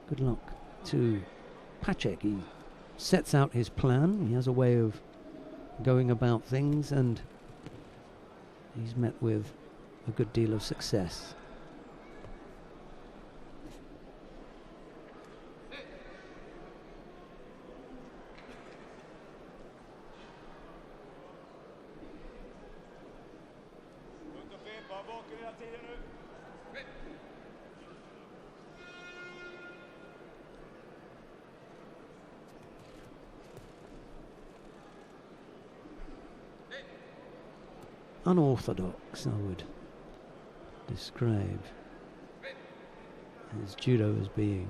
good luck to Patrick. He sets out his plan. He has a way of going about things, and he's met with a good deal of success. Unorthodox, I would describe his judo as being.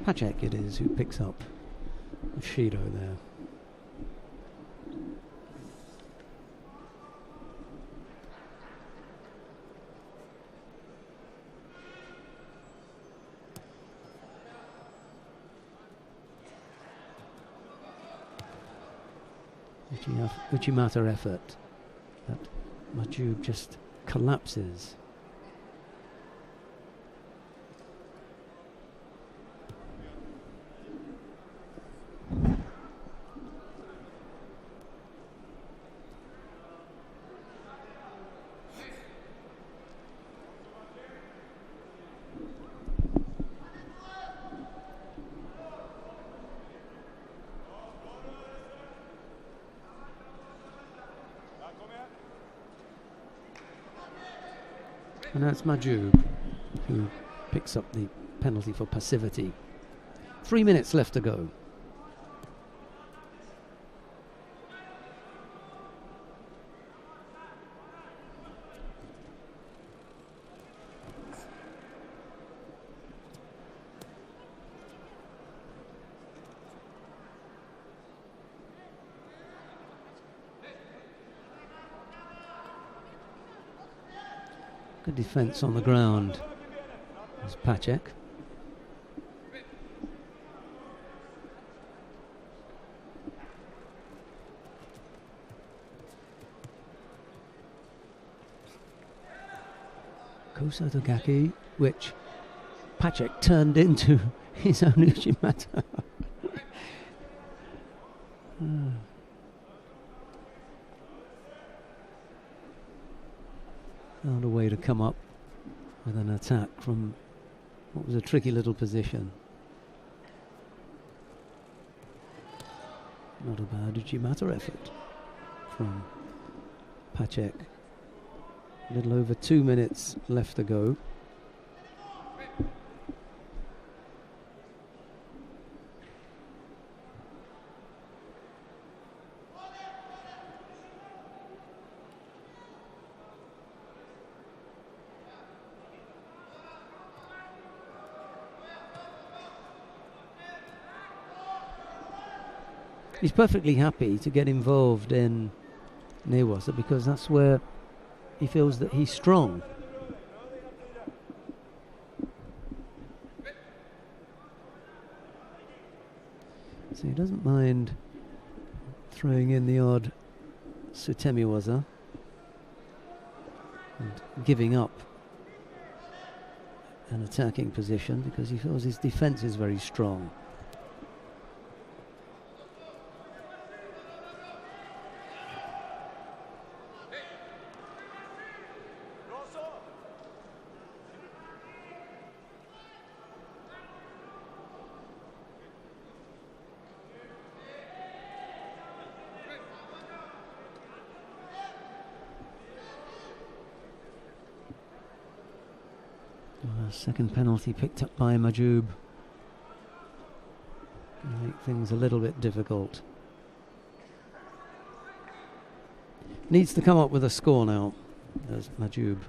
Patrick it is who picks up Shido there. Uchimata effort that Majub just collapses. And that's Majub who picks up the penalty for passivity. 3 minutes left to go. Good defence on the ground as Patrick. Kosotogaki, which Patrick turned into his own Uchimata. Found a way to come up with an attack from what was a tricky little position. Not a bad Uchimata effort from Patrick. A little over 2 minutes left to go. He's perfectly happy to get involved in Newasa because that's where he feels that he's strong. So he doesn't mind throwing in the odd Sutemiwaza and giving up an attacking position because he feels his defense is very strong. Second penalty picked up by Majub. Gonna make things a little bit difficult. Needs to come up with a score now, as Majub.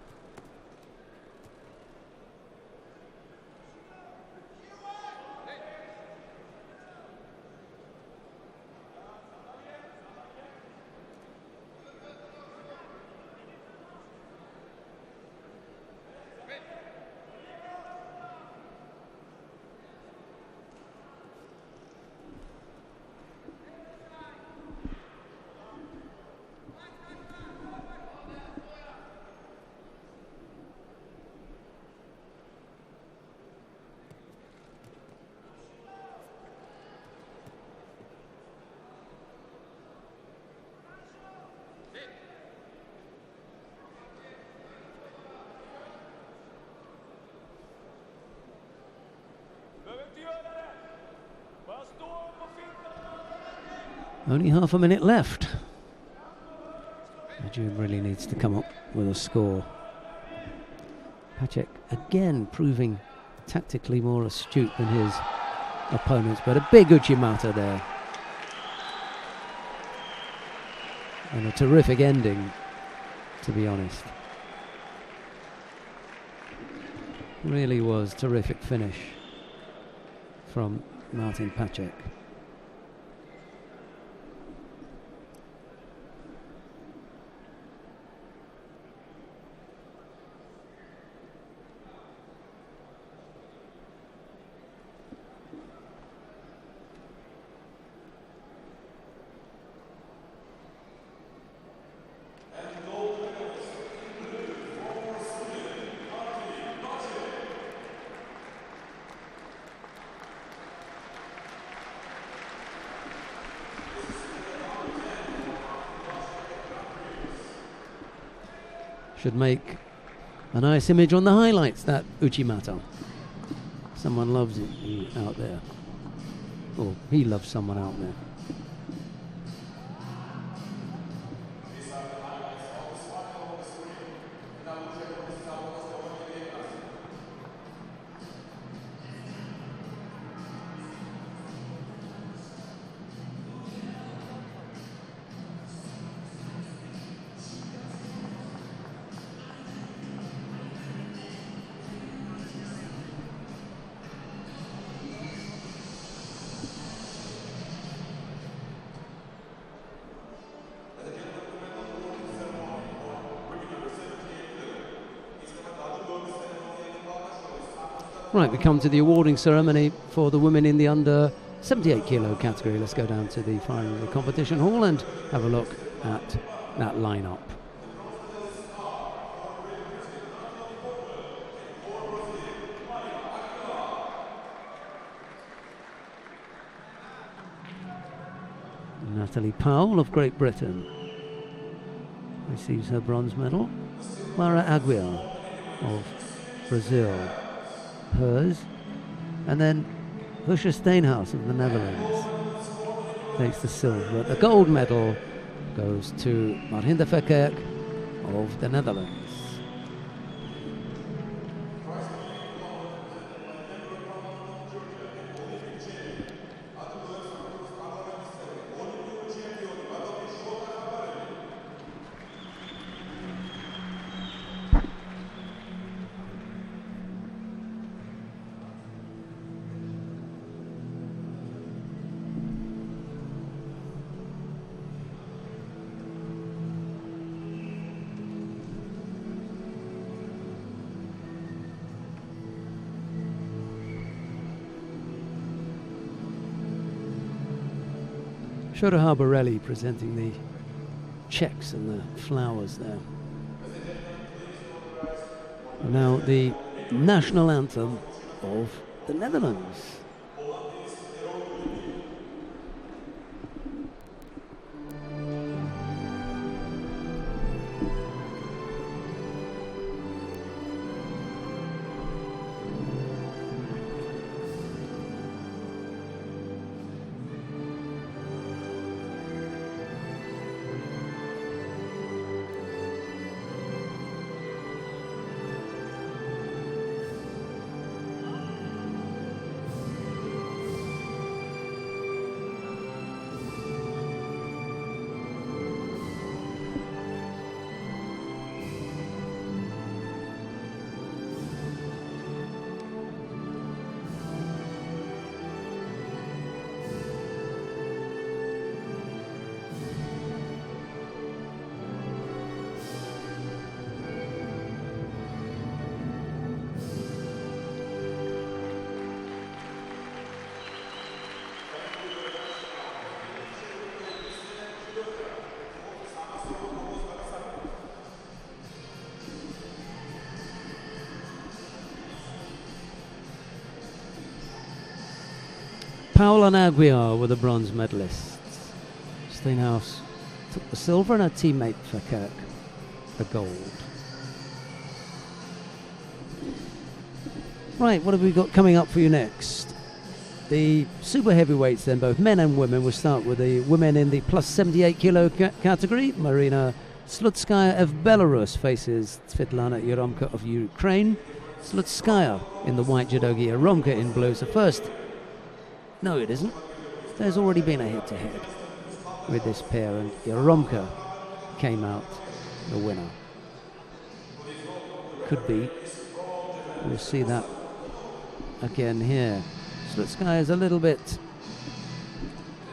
Only half a minute left. Majub really needs to come up with a score. Pacek again proving tactically more astute than his opponents, but a big Uchimata there. And a terrific ending, to be honest. Really was terrific finish from Martin Pacek. Should make a nice image on the highlights, that Uchimata. Someone loves it out there. Or he loves someone out there. Right, we come to the awarding ceremony for the women in the under 78 kilo category. Let's go down to the final of the competition hall and have a look at that lineup. Natalie Powell of Great Britain receives her bronze medal. Clara Aguiar of Brazil, hers, and then Husha Steenhuis of the Netherlands takes the silver. The gold medal goes to Marhinda Verkerk of the Netherlands. Shota Harborelli presenting the checks and the flowers there. And now the national anthem of the Netherlands. Paola and Aguiar were the bronze medalists. Steenhouse took the silver and her teammate Verkerk the gold. Right, what have we got coming up for you next? The super heavyweights then, both men and women. We'll start with the women in the plus 78 kilo category. Marina Slutskaya of Belarus faces Svetlana Yeromka of Ukraine. Slutskaya in the white judogi, Yeromka in blue. So first, no it isn't. There's already been a head-to-head with this pair and Yeromka came out the winner. Could be. We'll see that again here. Slutskaya is a little bit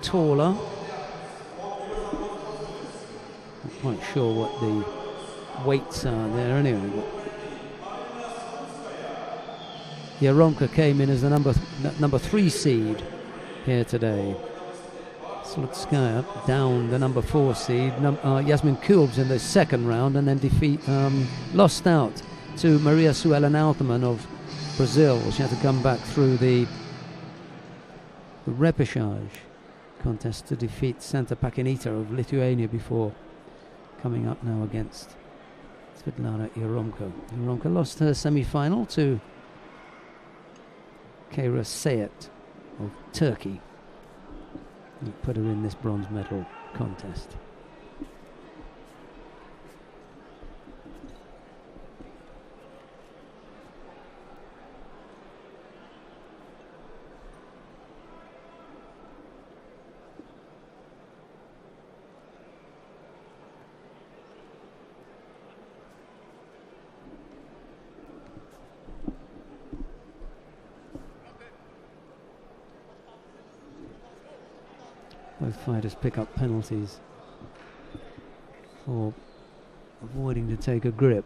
taller. Not quite sure what the weights are there anyway. Yeromka came in as the number 3 seed here today. Slutskaya down the number 4 seed. Yasmin Kulbs in the second round and then lost out to Maria Suelen Altman of Brazil. She had to come back through the repechage contest to defeat Santa Pakinita of Lithuania before coming up now against Svetlana Yeromka. Yeromka lost her semi-final to Keira Sayet of Turkey, who put her in this bronze medal contest. Both fighters pick up penalties for avoiding to take a grip.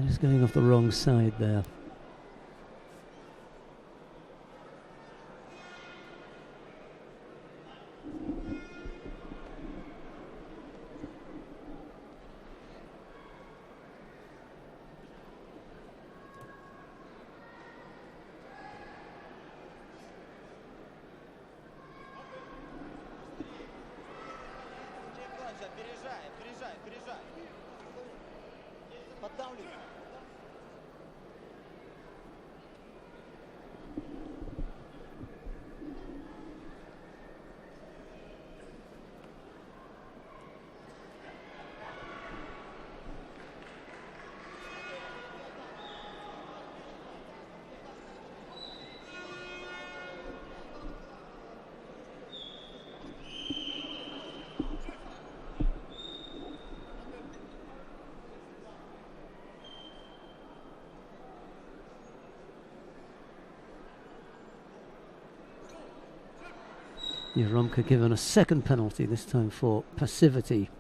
Just going off the wrong side there. Yeromka given a second penalty, this time for passivity.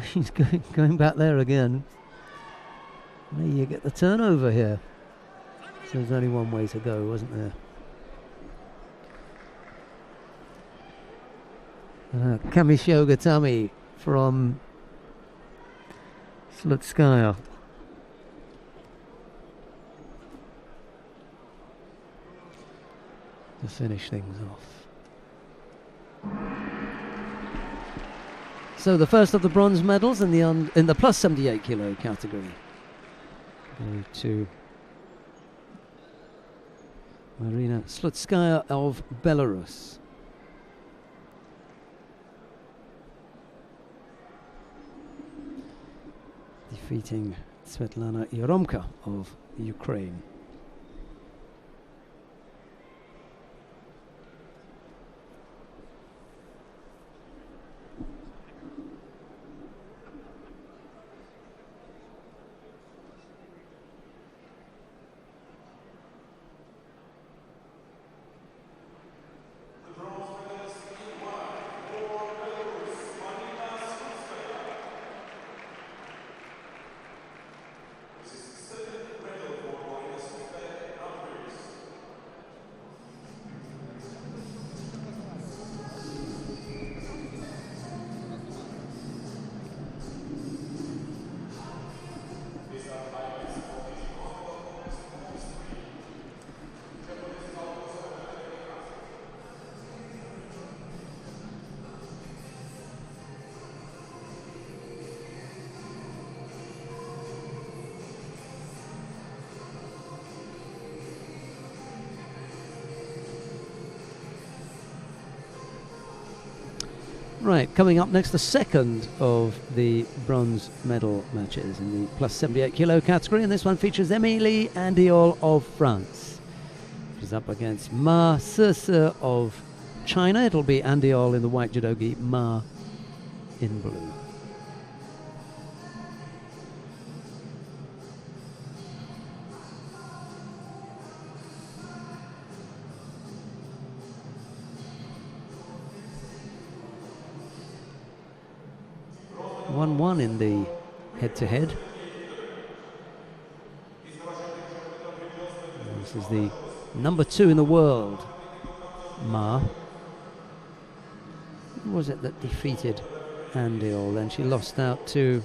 He's going back there again. There you get the turnover here. So there's only one way to go, wasn't there? Kamisho Gatami from Slutskaya. To finish things off. So the first of the bronze medals in the plus 78 kilo category go to Marina Slutskaya of Belarus. Defeating Svetlana Yaromka of Ukraine. Right, coming up next, the second of the bronze medal matches in the plus 78 kilo category, and this one features Émilie Andiol of France. She's up against Ma Sisi of China. It'll be Andiol in the white judogi, Ma in blue. One in the head-to-head. This is the number 2 in the world, Ma. Who was it that defeated Andiol? Then she lost out to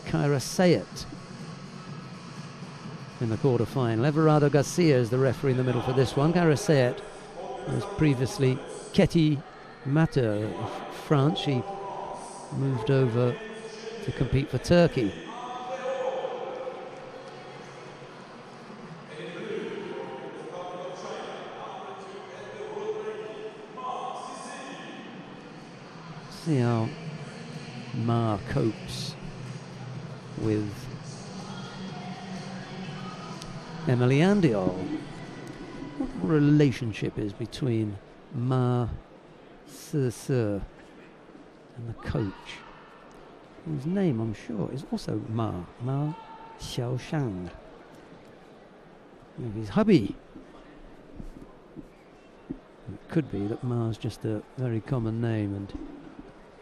Kyra Sayet in the quarter-final. Everardo Garcia is the referee in the middle for this one. Kyra Sayet was previously Ketty Matter of France. She moved over to compete for Turkey. See how Ma copes with Émilie Andiol. What relationship is between Ma Sisi and the coach, whose name I'm sure is also Ma Xiaoshang. Maybe his hubby. It could be that Ma's just a very common name and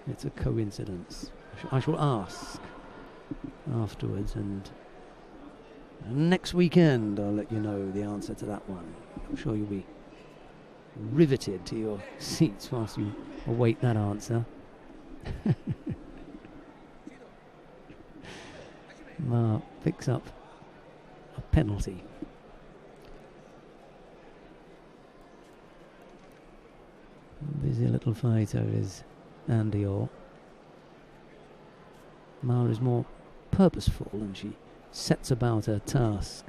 it's a coincidence. I shall ask afterwards, and next weekend I'll let you know the answer to that one. I'm sure you'll be riveted to your seats whilst you await that answer. Ma picks up a penalty. Busy little fighter is Andiol. Ma is more purposeful and she sets about her task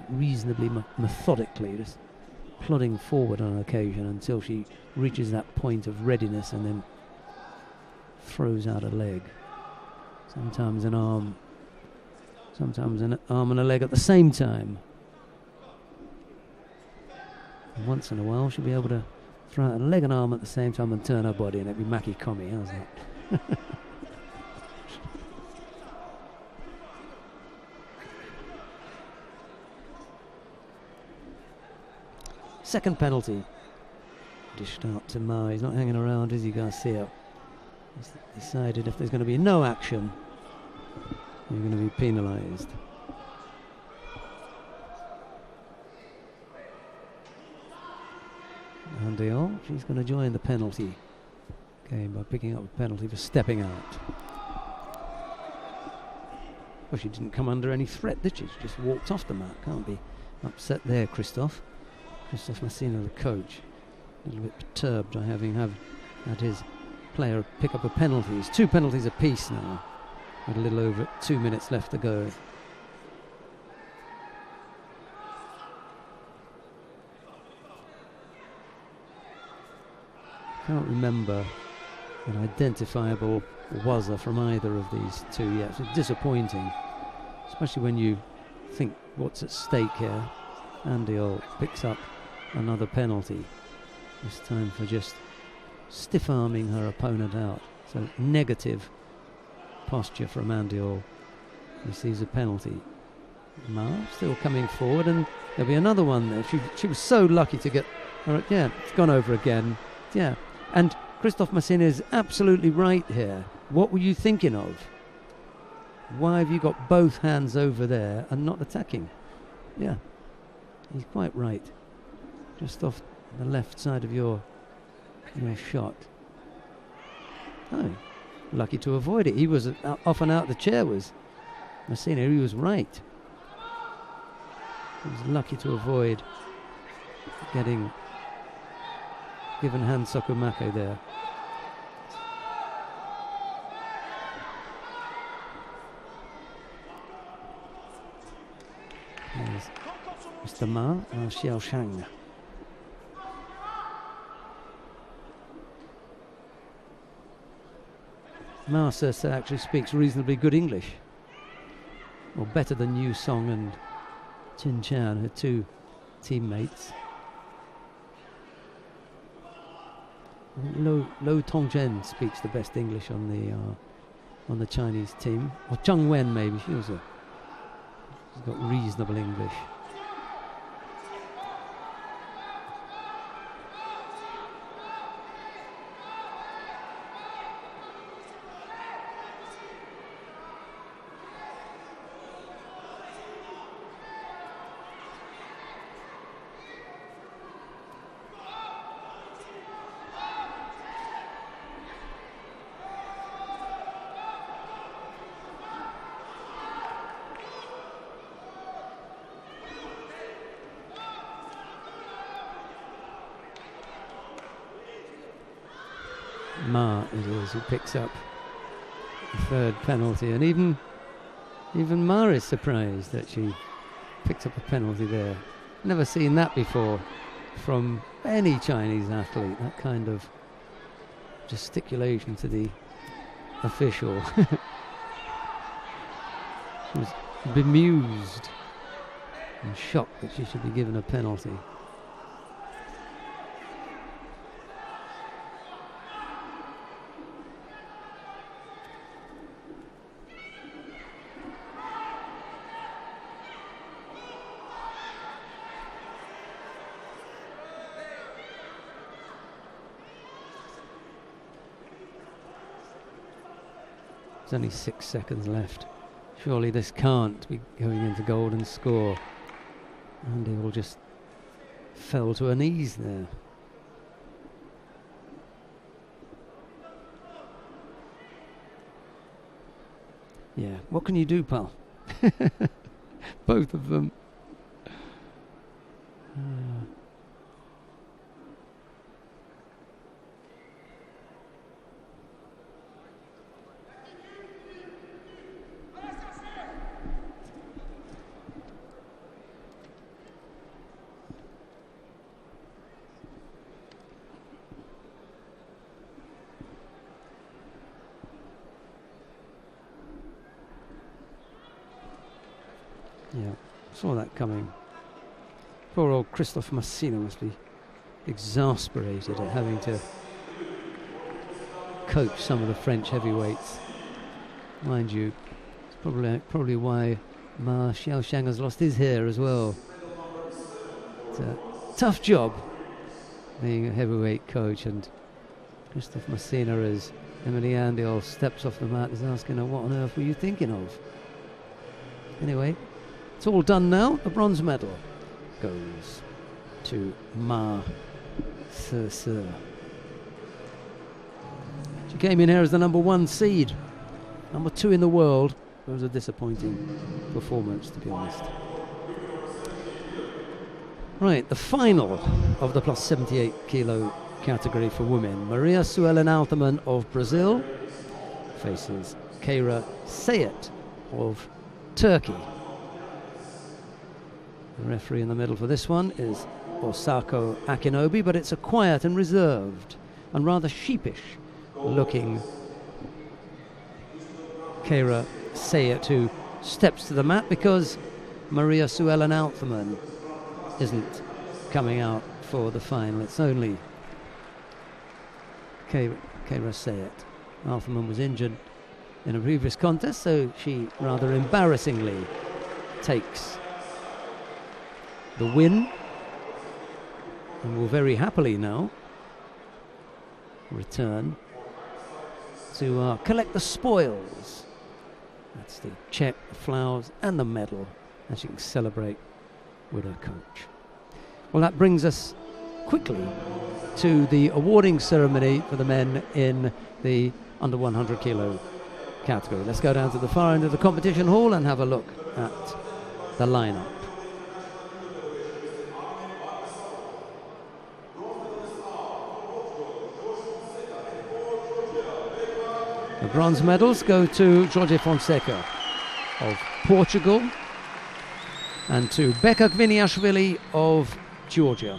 reasonably methodically, just plodding forward on occasion until she reaches that point of readiness and then throws out a leg. Sometimes an arm, sometimes an arm and a leg at the same time. And once in a while she'll be able to throw out a leg and arm at the same time and turn her body, and it'll be Maki Komi. How's that? Second penalty dished out to Ma. He's not hanging around, is he, Garcia? He's decided if there's going to be no action, you're going to be penalised. Andiol, she's going to join the penalty game by picking up a penalty for stepping out. Well, she didn't come under any threat, did she? She just walked off the mat. Can't be upset there, Christophe. Christophe Massina, the coach, a little bit perturbed by having had his player pick up a penalty. It's 2 penalties apiece now, with a little over 2 minutes left to go. Can't remember an identifiable wazza from either of these two yet. It's disappointing, especially when you think what's at stake here. Andiol picks up another penalty, this time for just stiff-arming her opponent out. So negative posture from Andiol. Receives a penalty. Ma still coming forward, and there'll be another one there. She was so lucky to get her. Yeah, it's gone over again. Yeah, and Christophe Massina is absolutely right here. What were you thinking of? Why have you got both hands over there and not attacking? Yeah, he's quite right. Just off the left side of your shot. Oh, lucky to avoid it. He was off and out the chair, was Massina. He was right. He was lucky to avoid given hand Sokumako there. There's Mr. Ma Xiaoshang. Ma says actually speaks reasonably good English, or better than Yu Song and Chin Chan, her 2 teammates. Lo Tongzhen speaks the best English on the Chinese team, or Zheng Wen maybe. She's got reasonable English. Ma it is who picks up the 3rd penalty, and even Ma is surprised that she picks up a penalty there. Never seen that before from any Chinese athlete, that kind of gesticulation to the official. She was bemused and shocked that she should be given a penalty. There's only 6 seconds left. Surely this can't be going into golden score. And he will just fell to her knees there. Yeah, what can you do, pal? Both of them. Yeah, saw that coming. Poor old Christophe Massina must be exasperated at having to coach some of the French heavyweights. Mind you, it's probably why Ma Xiaoshang has lost his hair as well. It's a tough job being a heavyweight coach, and Christophe Massina, as Emily Andiol steps off the mat, is asking her, what on earth were you thinking of? Anyway, it's all done now. The bronze medal goes to Ma She came in here as the number 1 seed, number 2 in the world. It was a disappointing performance, to be honest. Right, the final of the plus 78 kilo category for women. Maria Suelen Altman of Brazil faces Keira Sayet of Turkey. The referee in the middle for this one is Osako Akinobi, but it's a quiet and reserved and rather sheepish looking Keira Sayet who steps to the mat because Maria Suelen Altman isn't coming out for the final. It's only Keira Sayet. Altman was injured in a previous contest, so she rather embarrassingly takes the win and will very happily now return to collect the spoils. That's the check, the flowers and the medal, and she can celebrate with her coach. Well, that brings us quickly to the awarding ceremony for the men in the under 100 kilo category. Let's go down to the far end of the competition hall and have a look at the lineup. The bronze medals go to Jorge Fonseca of Portugal and to Beka Gviniashvili of Georgia.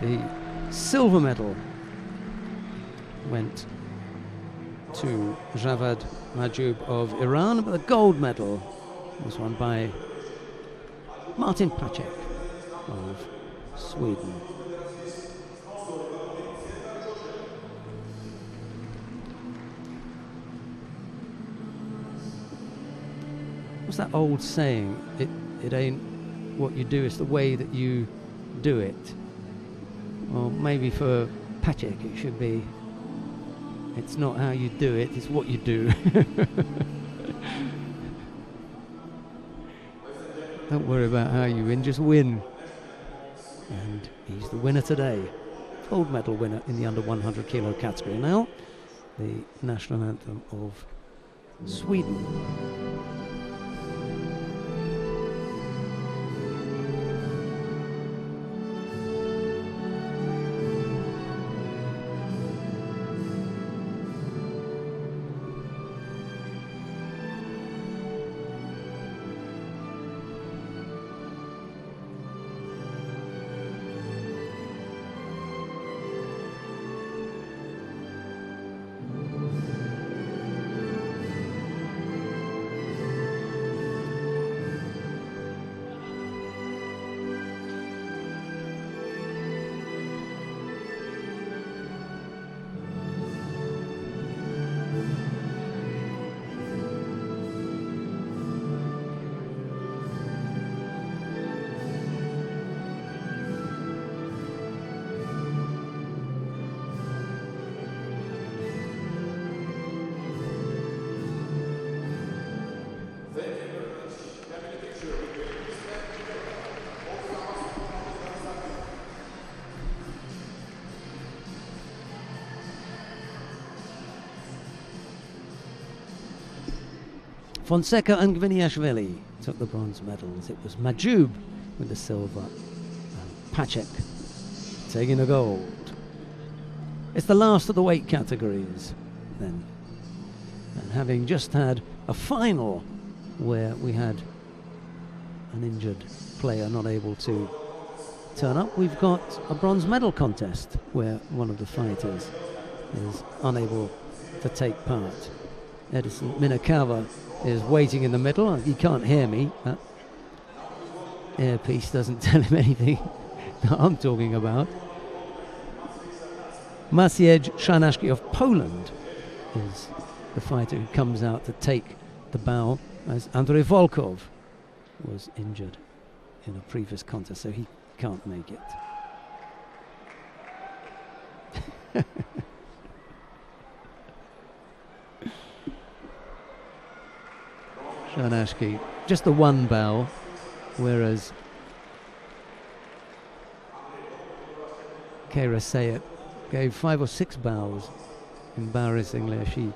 The silver medal went to Javad Majoub of Iran, but the gold medal was won by Martin Pacek of Sweden. What's that old saying? It ain't what you do, it's the way that you do it. Well, maybe for Pacek it should be, it's not how you do it, it's what you do. Don't worry about how you win, just win. And he's the winner today. Gold medal winner in the under 100 kilo category. Now, the national anthem of Sweden. Fonseca and Gviniashvili took the bronze medals. It was Majoub with the silver and Pacek taking the gold. It's the last of the weight categories then. And having just had a final where we had an injured player not able to turn up, we've got a bronze medal contest where one of the fighters is unable to take part. Edison Minakawa is waiting in the middle. He can't hear me. That earpiece doesn't tell him anything that I'm talking about. Maciej Szanaszki of Poland is the fighter who comes out to take the bow, as Andrei Volkov was injured in a previous contest, so he can't make it. Shanashki, just the one bow, whereas Keira Sayat gave 5 or 6 bows. Embarrassingly, she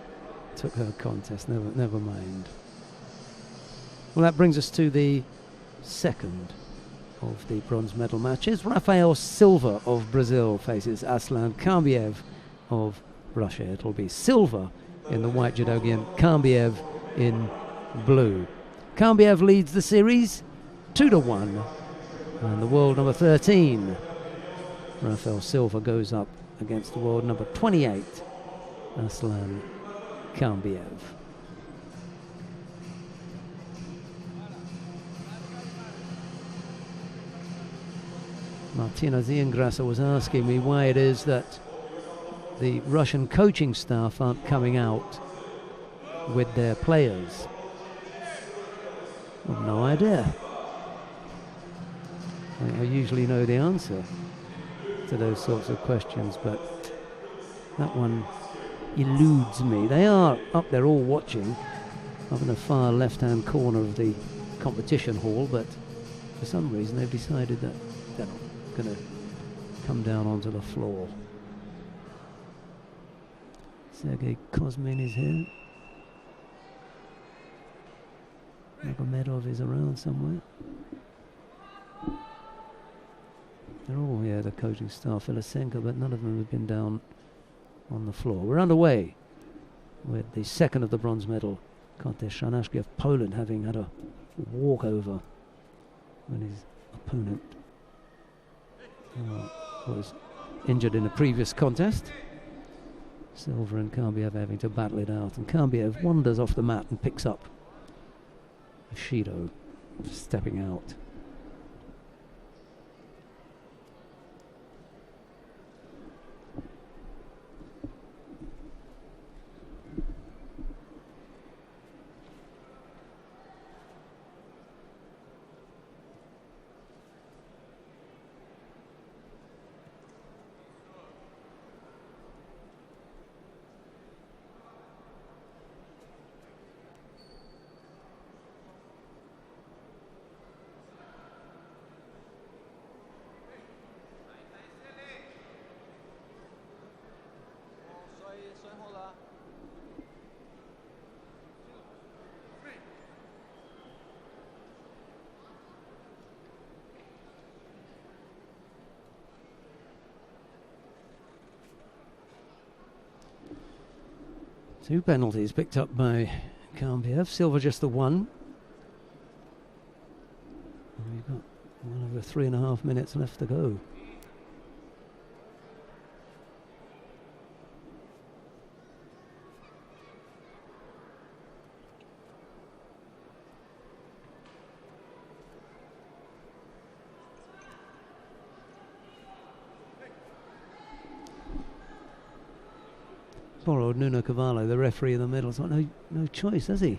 took her contest. Never mind. Well, that brings us to the second of the bronze medal matches. Rafael Silva of Brazil faces Aslan Kambiev of Russia. It'll be Silva in the white judogi and Kambiev in blue. Kambiev leads the series 2-1, and the world number 13, Rafael Silva, goes up against the world number 28, Aslan Kambiev. Martina Ziengrasser was asking me why it is that the Russian coaching staff aren't coming out with their players. I've no idea. I usually know the answer to those sorts of questions, but that one eludes me. They are up there all watching, up in the far left-hand corner of the competition hall, but for some reason they've decided that they're not going to come down onto the floor. Sergei Kozmin is here. Magomedov is around somewhere. They're all here, the coaching staff, Ilisenko, but none of them have been down on the floor. We're underway with the second of the bronze medal contest. Shanashki of Poland having had a walkover when his opponent was injured in a previous contest. Silva and Kambiev having to battle it out, and Kambiev wanders off the mat and picks up Shido stepping out. Two penalties picked up by Kambiev. Silva just the one. And we've got well over 3.5 minutes left to go. Poor old Nuno Cavallo, the referee in the middle, has got no choice, has he?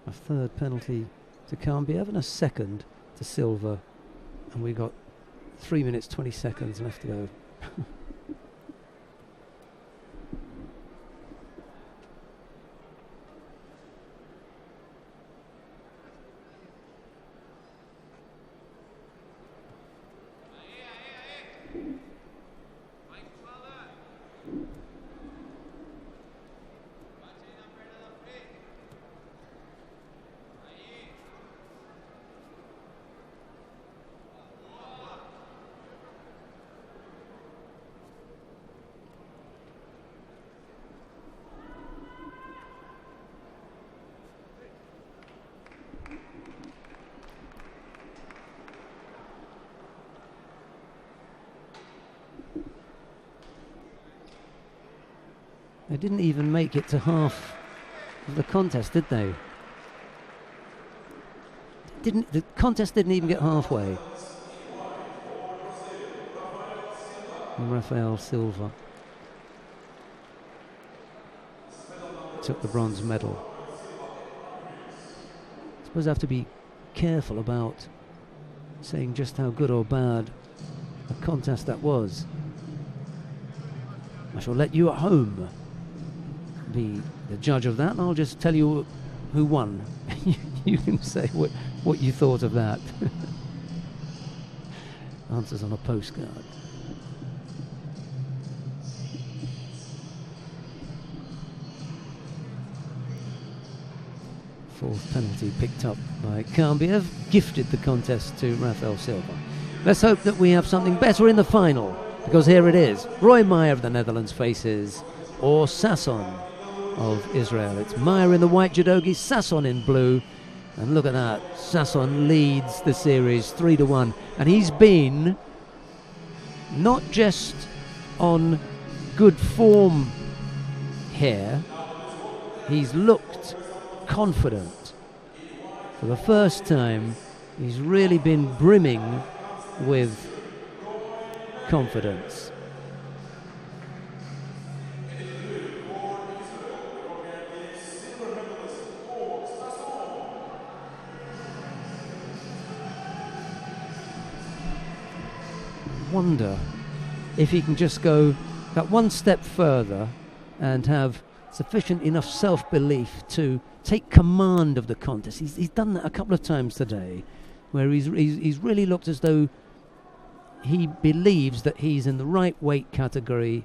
A third penalty to Kambiev and a second to Silva, and we've got 3 minutes 20 seconds left to go. They didn't even make it to half of the contest, did they? The contest didn't even get halfway. And Rafael Silva took the bronze medal. I suppose I have to be careful about saying just how good or bad a contest that was. I shall let you at home be the judge of that, and I'll just tell you who won. You can say what you thought of that. Answers on a postcard. Fourth penalty picked up by Kambiev, gifted the contest to Rafael Silva. Let's hope that we have something better in the final, because here it is. Roy Meyer of the Netherlands faces Or Sasson of Israel. It's Meyer in the white judogi, Sasson in blue. And look at that, Sasson leads the series 3-1. And he's been not just on good form here, he's looked confident. For the first time, he's really been brimming with confidence. Wonder if he can just go that one step further and have sufficient enough self-belief to take command of the contest. He's done that a couple of times today, where he's really looked as though he believes that he's in the right weight category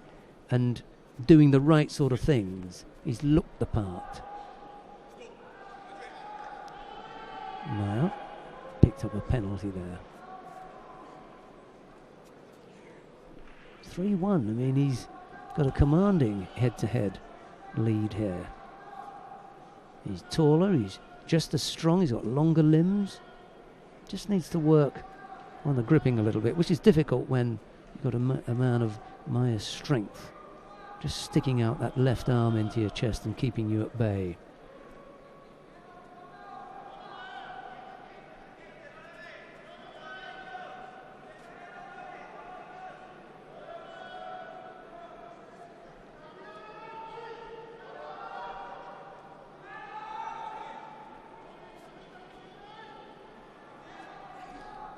and doing the right sort of things. He's looked the part. Now, picked up a penalty there. 3-1. I mean, he's got a commanding head-to-head lead here. He's taller, he's just as strong, he's got longer limbs. Just needs to work on the gripping a little bit, which is difficult when you've got a man of Meyer's strength just sticking out that left arm into your chest and keeping you at bay.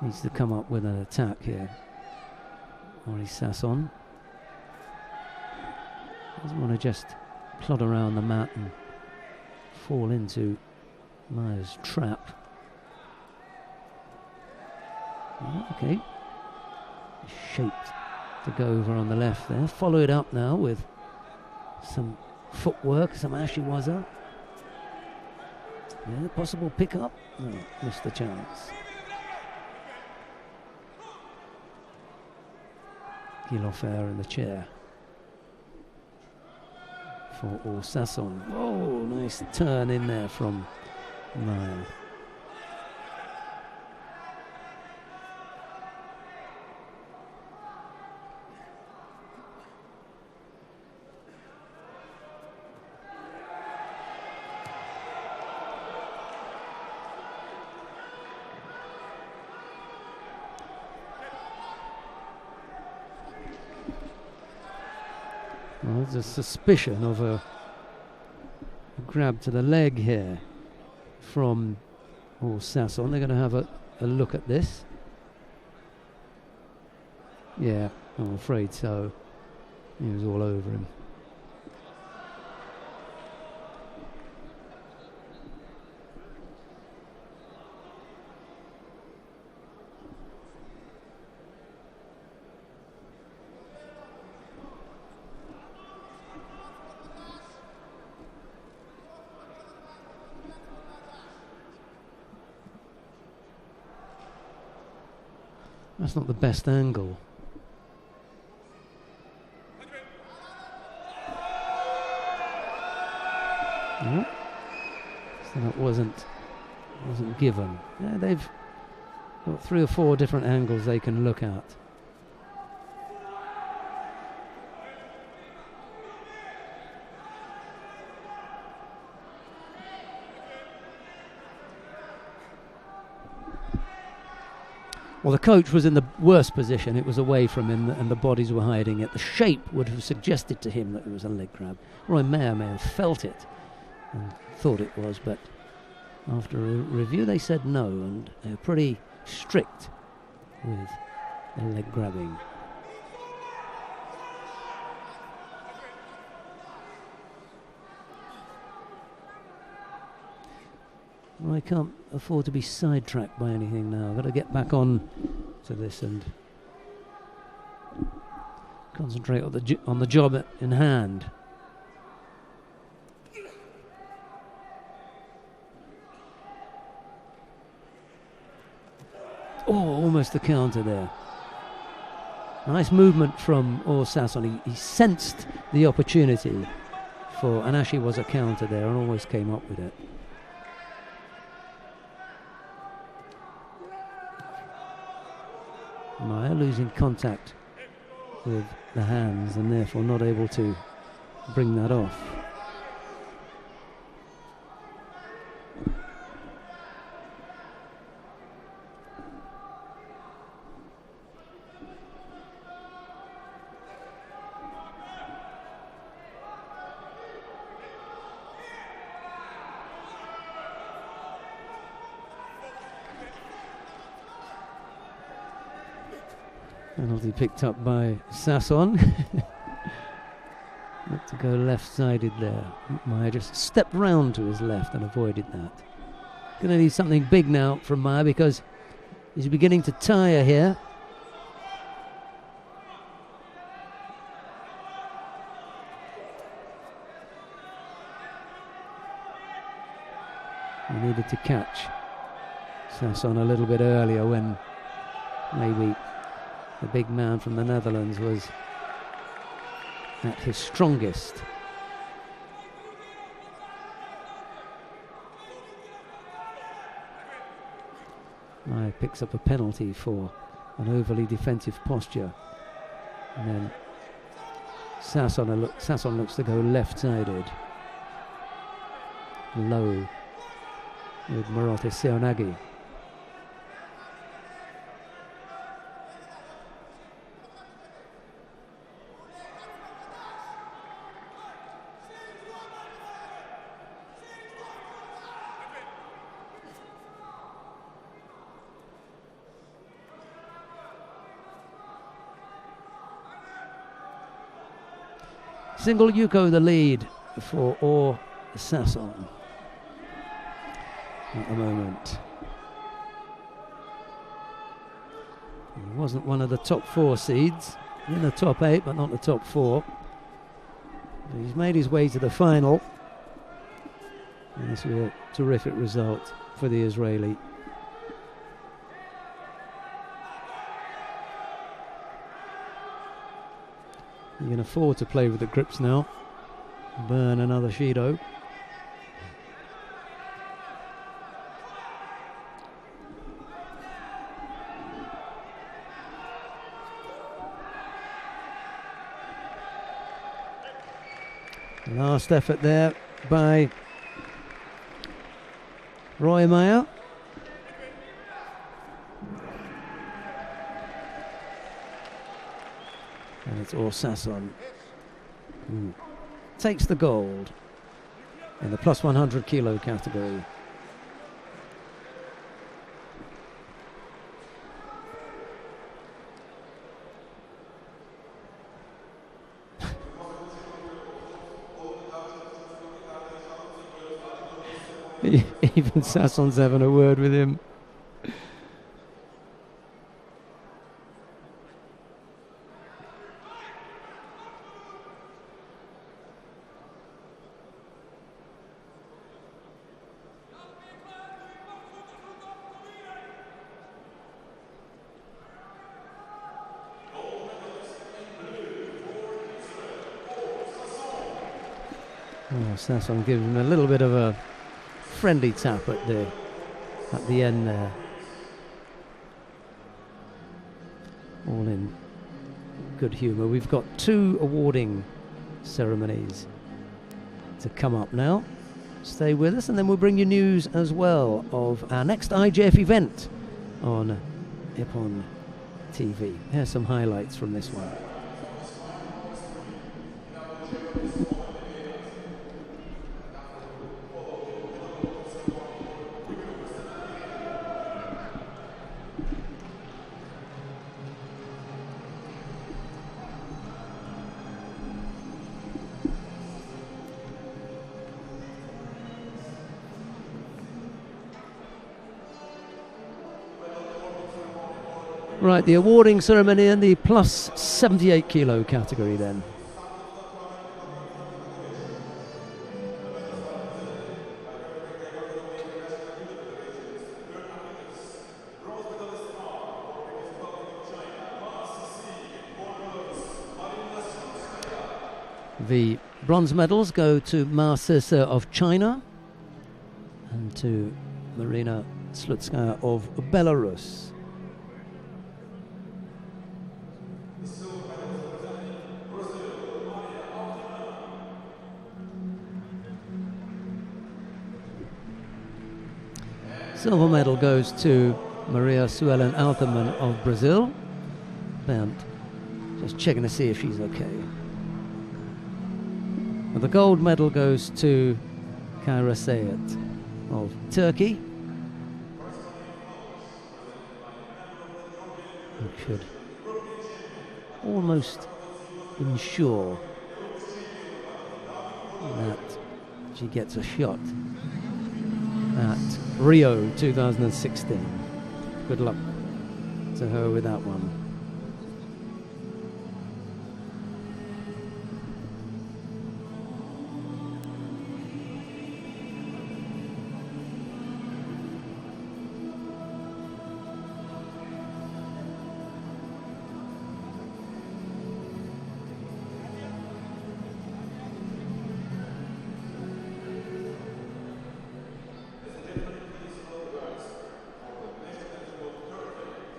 Needs to come up with an attack here. Or Sasson doesn't want to just plod around the mat and fall into Meyer's trap. Okay. Shaped to go over on the left there. Follow it up now with some footwork, some ashiwaza. Yeah, possible pick-up. No, missed the chance. Guillofer in the chair for Or Sasson. Oh, nice turn in there from Meyer. Well, there's a suspicion of a grab to the leg here from Or Sasson. They're going to have a look at this. Yeah, I'm afraid so. He was all over him. That's not the best angle. No. So that wasn't given. Yeah, they've got 3 or 4 different angles they can look at. Well, the coach was in the worst position. It was away from him and the bodies were hiding it. The shape would have suggested to him that it was a leg grab. Roy Meyer may have felt it and thought it was, but after a review they said no, and they're pretty strict with the leg grabbing. I can't afford to be sidetracked by anything now. I've got to get back on to this and concentrate on the job in hand. Oh, almost the counter there. Nice movement from Sasson. He sensed the opportunity for, and actually was a counter there and almost came up with it. Maya losing contact with the hands and therefore not able to bring that off. Penalty picked up by Sasson. Not to go left-sided there. Maya just stepped round to his left and avoided that. Going to need something big now from Maya because he's beginning to tire here. He needed to catch Sasson a little bit earlier when maybe the big man from the Netherlands was at his strongest. Maya picks up a penalty for an overly defensive posture. And then Sasson looks to go left-sided. Low with Marote Seonagi. Single Yuko the lead for Sasson at the moment. He wasn't one of the top 4 seeds, in the top 8 but not the top 4. But he's made his way to the final. And this was a terrific result for the Israeli. You can afford to play with the grips now. Burn another Shido. Last effort there by Roy Meyer. And it's Sasson who takes the gold in the plus 100 kilo category. Even Sasson's having a word with him. Sasson gives him a little bit of a friendly tap at the end there. All in good humour. We've got 2 awarding ceremonies to come up now. Stay with us and then we'll bring you news as well of our next IJF event on Ippon TV. Here's some highlights from this one. Right, the awarding ceremony in the plus 78 kilo category then. The bronze medals go to Ma Sisa of China and to Marina Slutskaya of Belarus. Silver medal goes to Maria Suelen Alterman of Brazil. And just checking to see if she's okay. And the gold medal goes to Kayra Sayet of Turkey. It should almost ensure that she gets a shot at Rio 2016. Good luck to her with that one.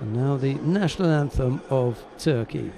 And now the national anthem of Turkey.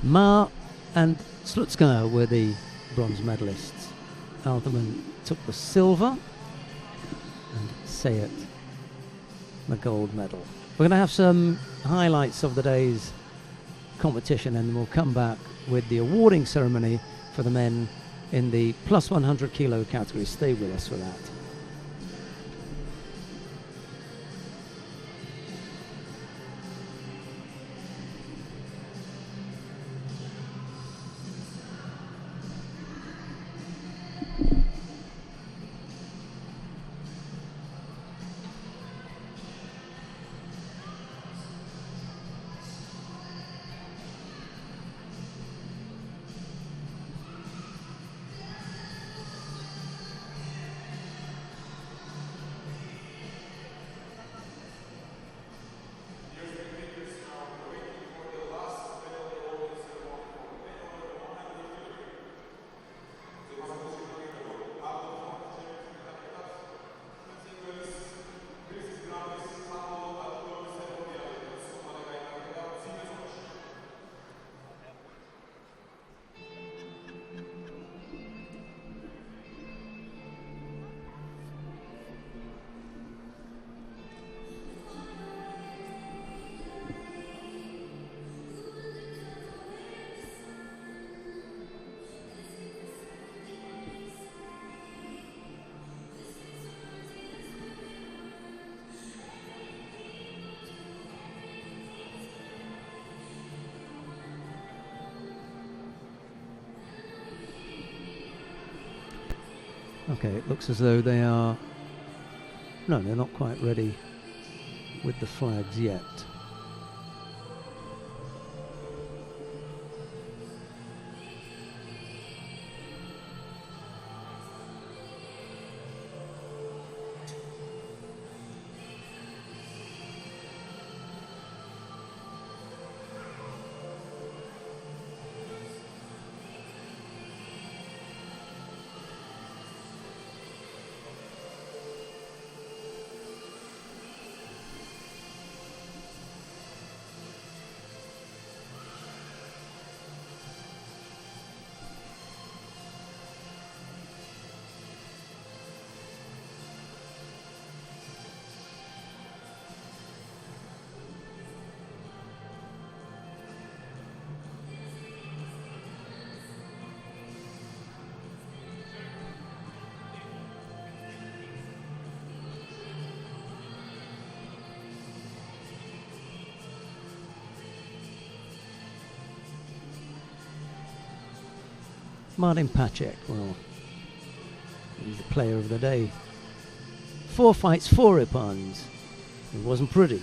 Ma and Slutskaya were the bronze medalists. Alterman took the silver and Sayet the gold medal. We're going to have some highlights of the day's competition and then we'll come back with the awarding ceremony for the men in the plus 100 kilo category. Stay with us for that. Okay, it looks as though they are... No, they're not quite ready with the flags yet. Martin Pacek, well, he's the player of the day. 4 fights, 4 ribbons. It wasn't pretty,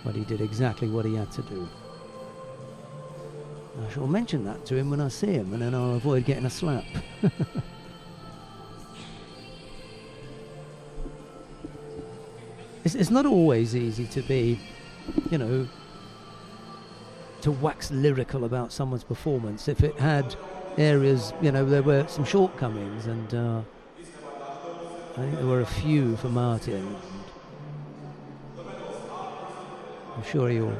but he did exactly what he had to do. I shall mention that to him when I see him, and then I'll avoid getting a slap. It's not always easy to be, you know, to wax lyrical about someone's performance if it had areas, you know, there were some shortcomings, and I think there were a few for Martin. I'm sure he'll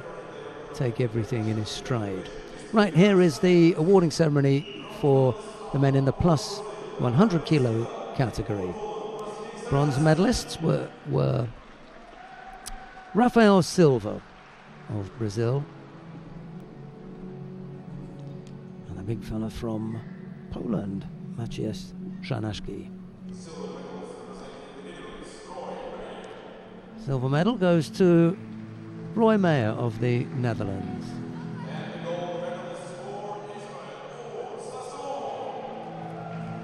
take everything in his stride. Right, here is the awarding ceremony for the men in the plus 100 kilo category. Bronze medalists were Rafael Silva of Brazil, and a big fella from Poland, Maciej Szanaszki. Silver medal goes to Roy Mayer of the Netherlands.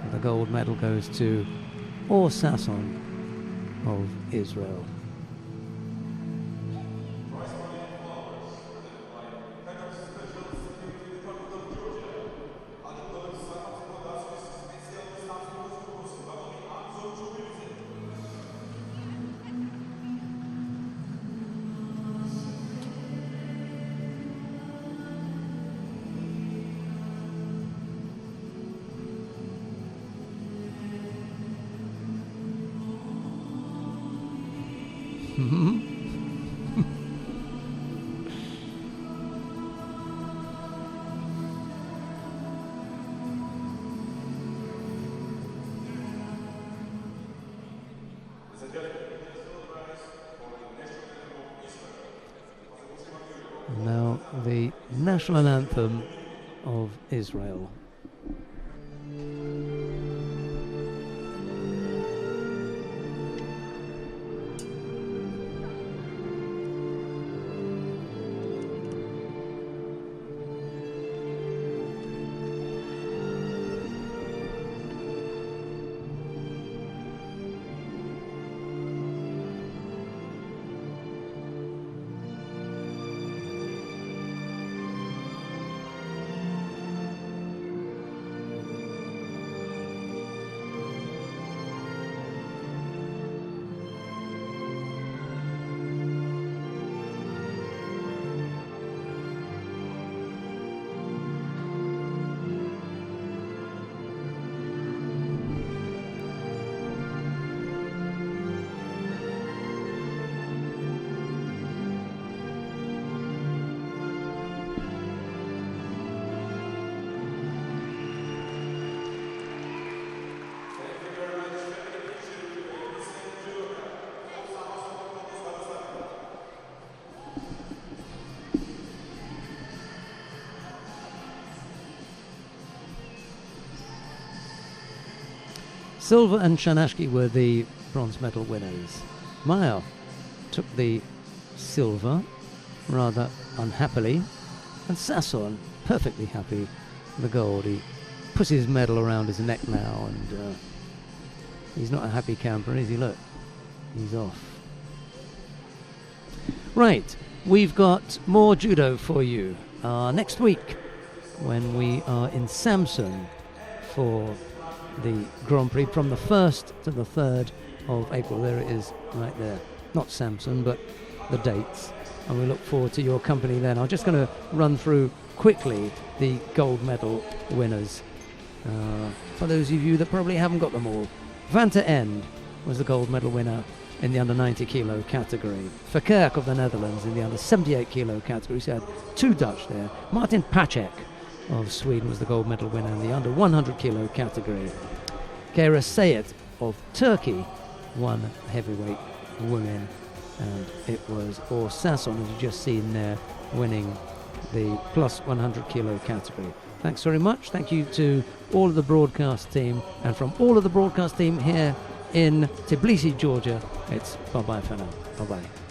And the gold medal goes to Or Sasson of Israel. Now the national anthem of Israel. Silva and Szanaszki were the bronze medal winners. Mayer took the silver rather unhappily, and Sasson perfectly happy with the gold. He puts his medal around his neck now, and he's not a happy camper, is he? Look, he's off. Right, we've got more judo for you next week when we are in Samsun for the Grand-Prix from the 1st to the 3rd of April. There it is right there. Not Samsun, but the dates. And we look forward to your company then. I'm just going to run through quickly the gold medal winners. For those of you that probably haven't got them all. Vanta End was the gold medal winner in the under 90 kilo category. Verkerk of the Netherlands in the under 78 kilo category. So had 2 Dutch there. Martin Pacek of Sweden was the gold medal winner in the under 100 kilo category. Kera Sayet of Turkey won heavyweight women, and it was Or Sasson, as you've just seen there, winning the plus 100 kilo category. Thanks very much. Thank you to all of the broadcast team, and from all of the broadcast team here in Tbilisi, Georgia, it's bye-bye for now. Bye-bye.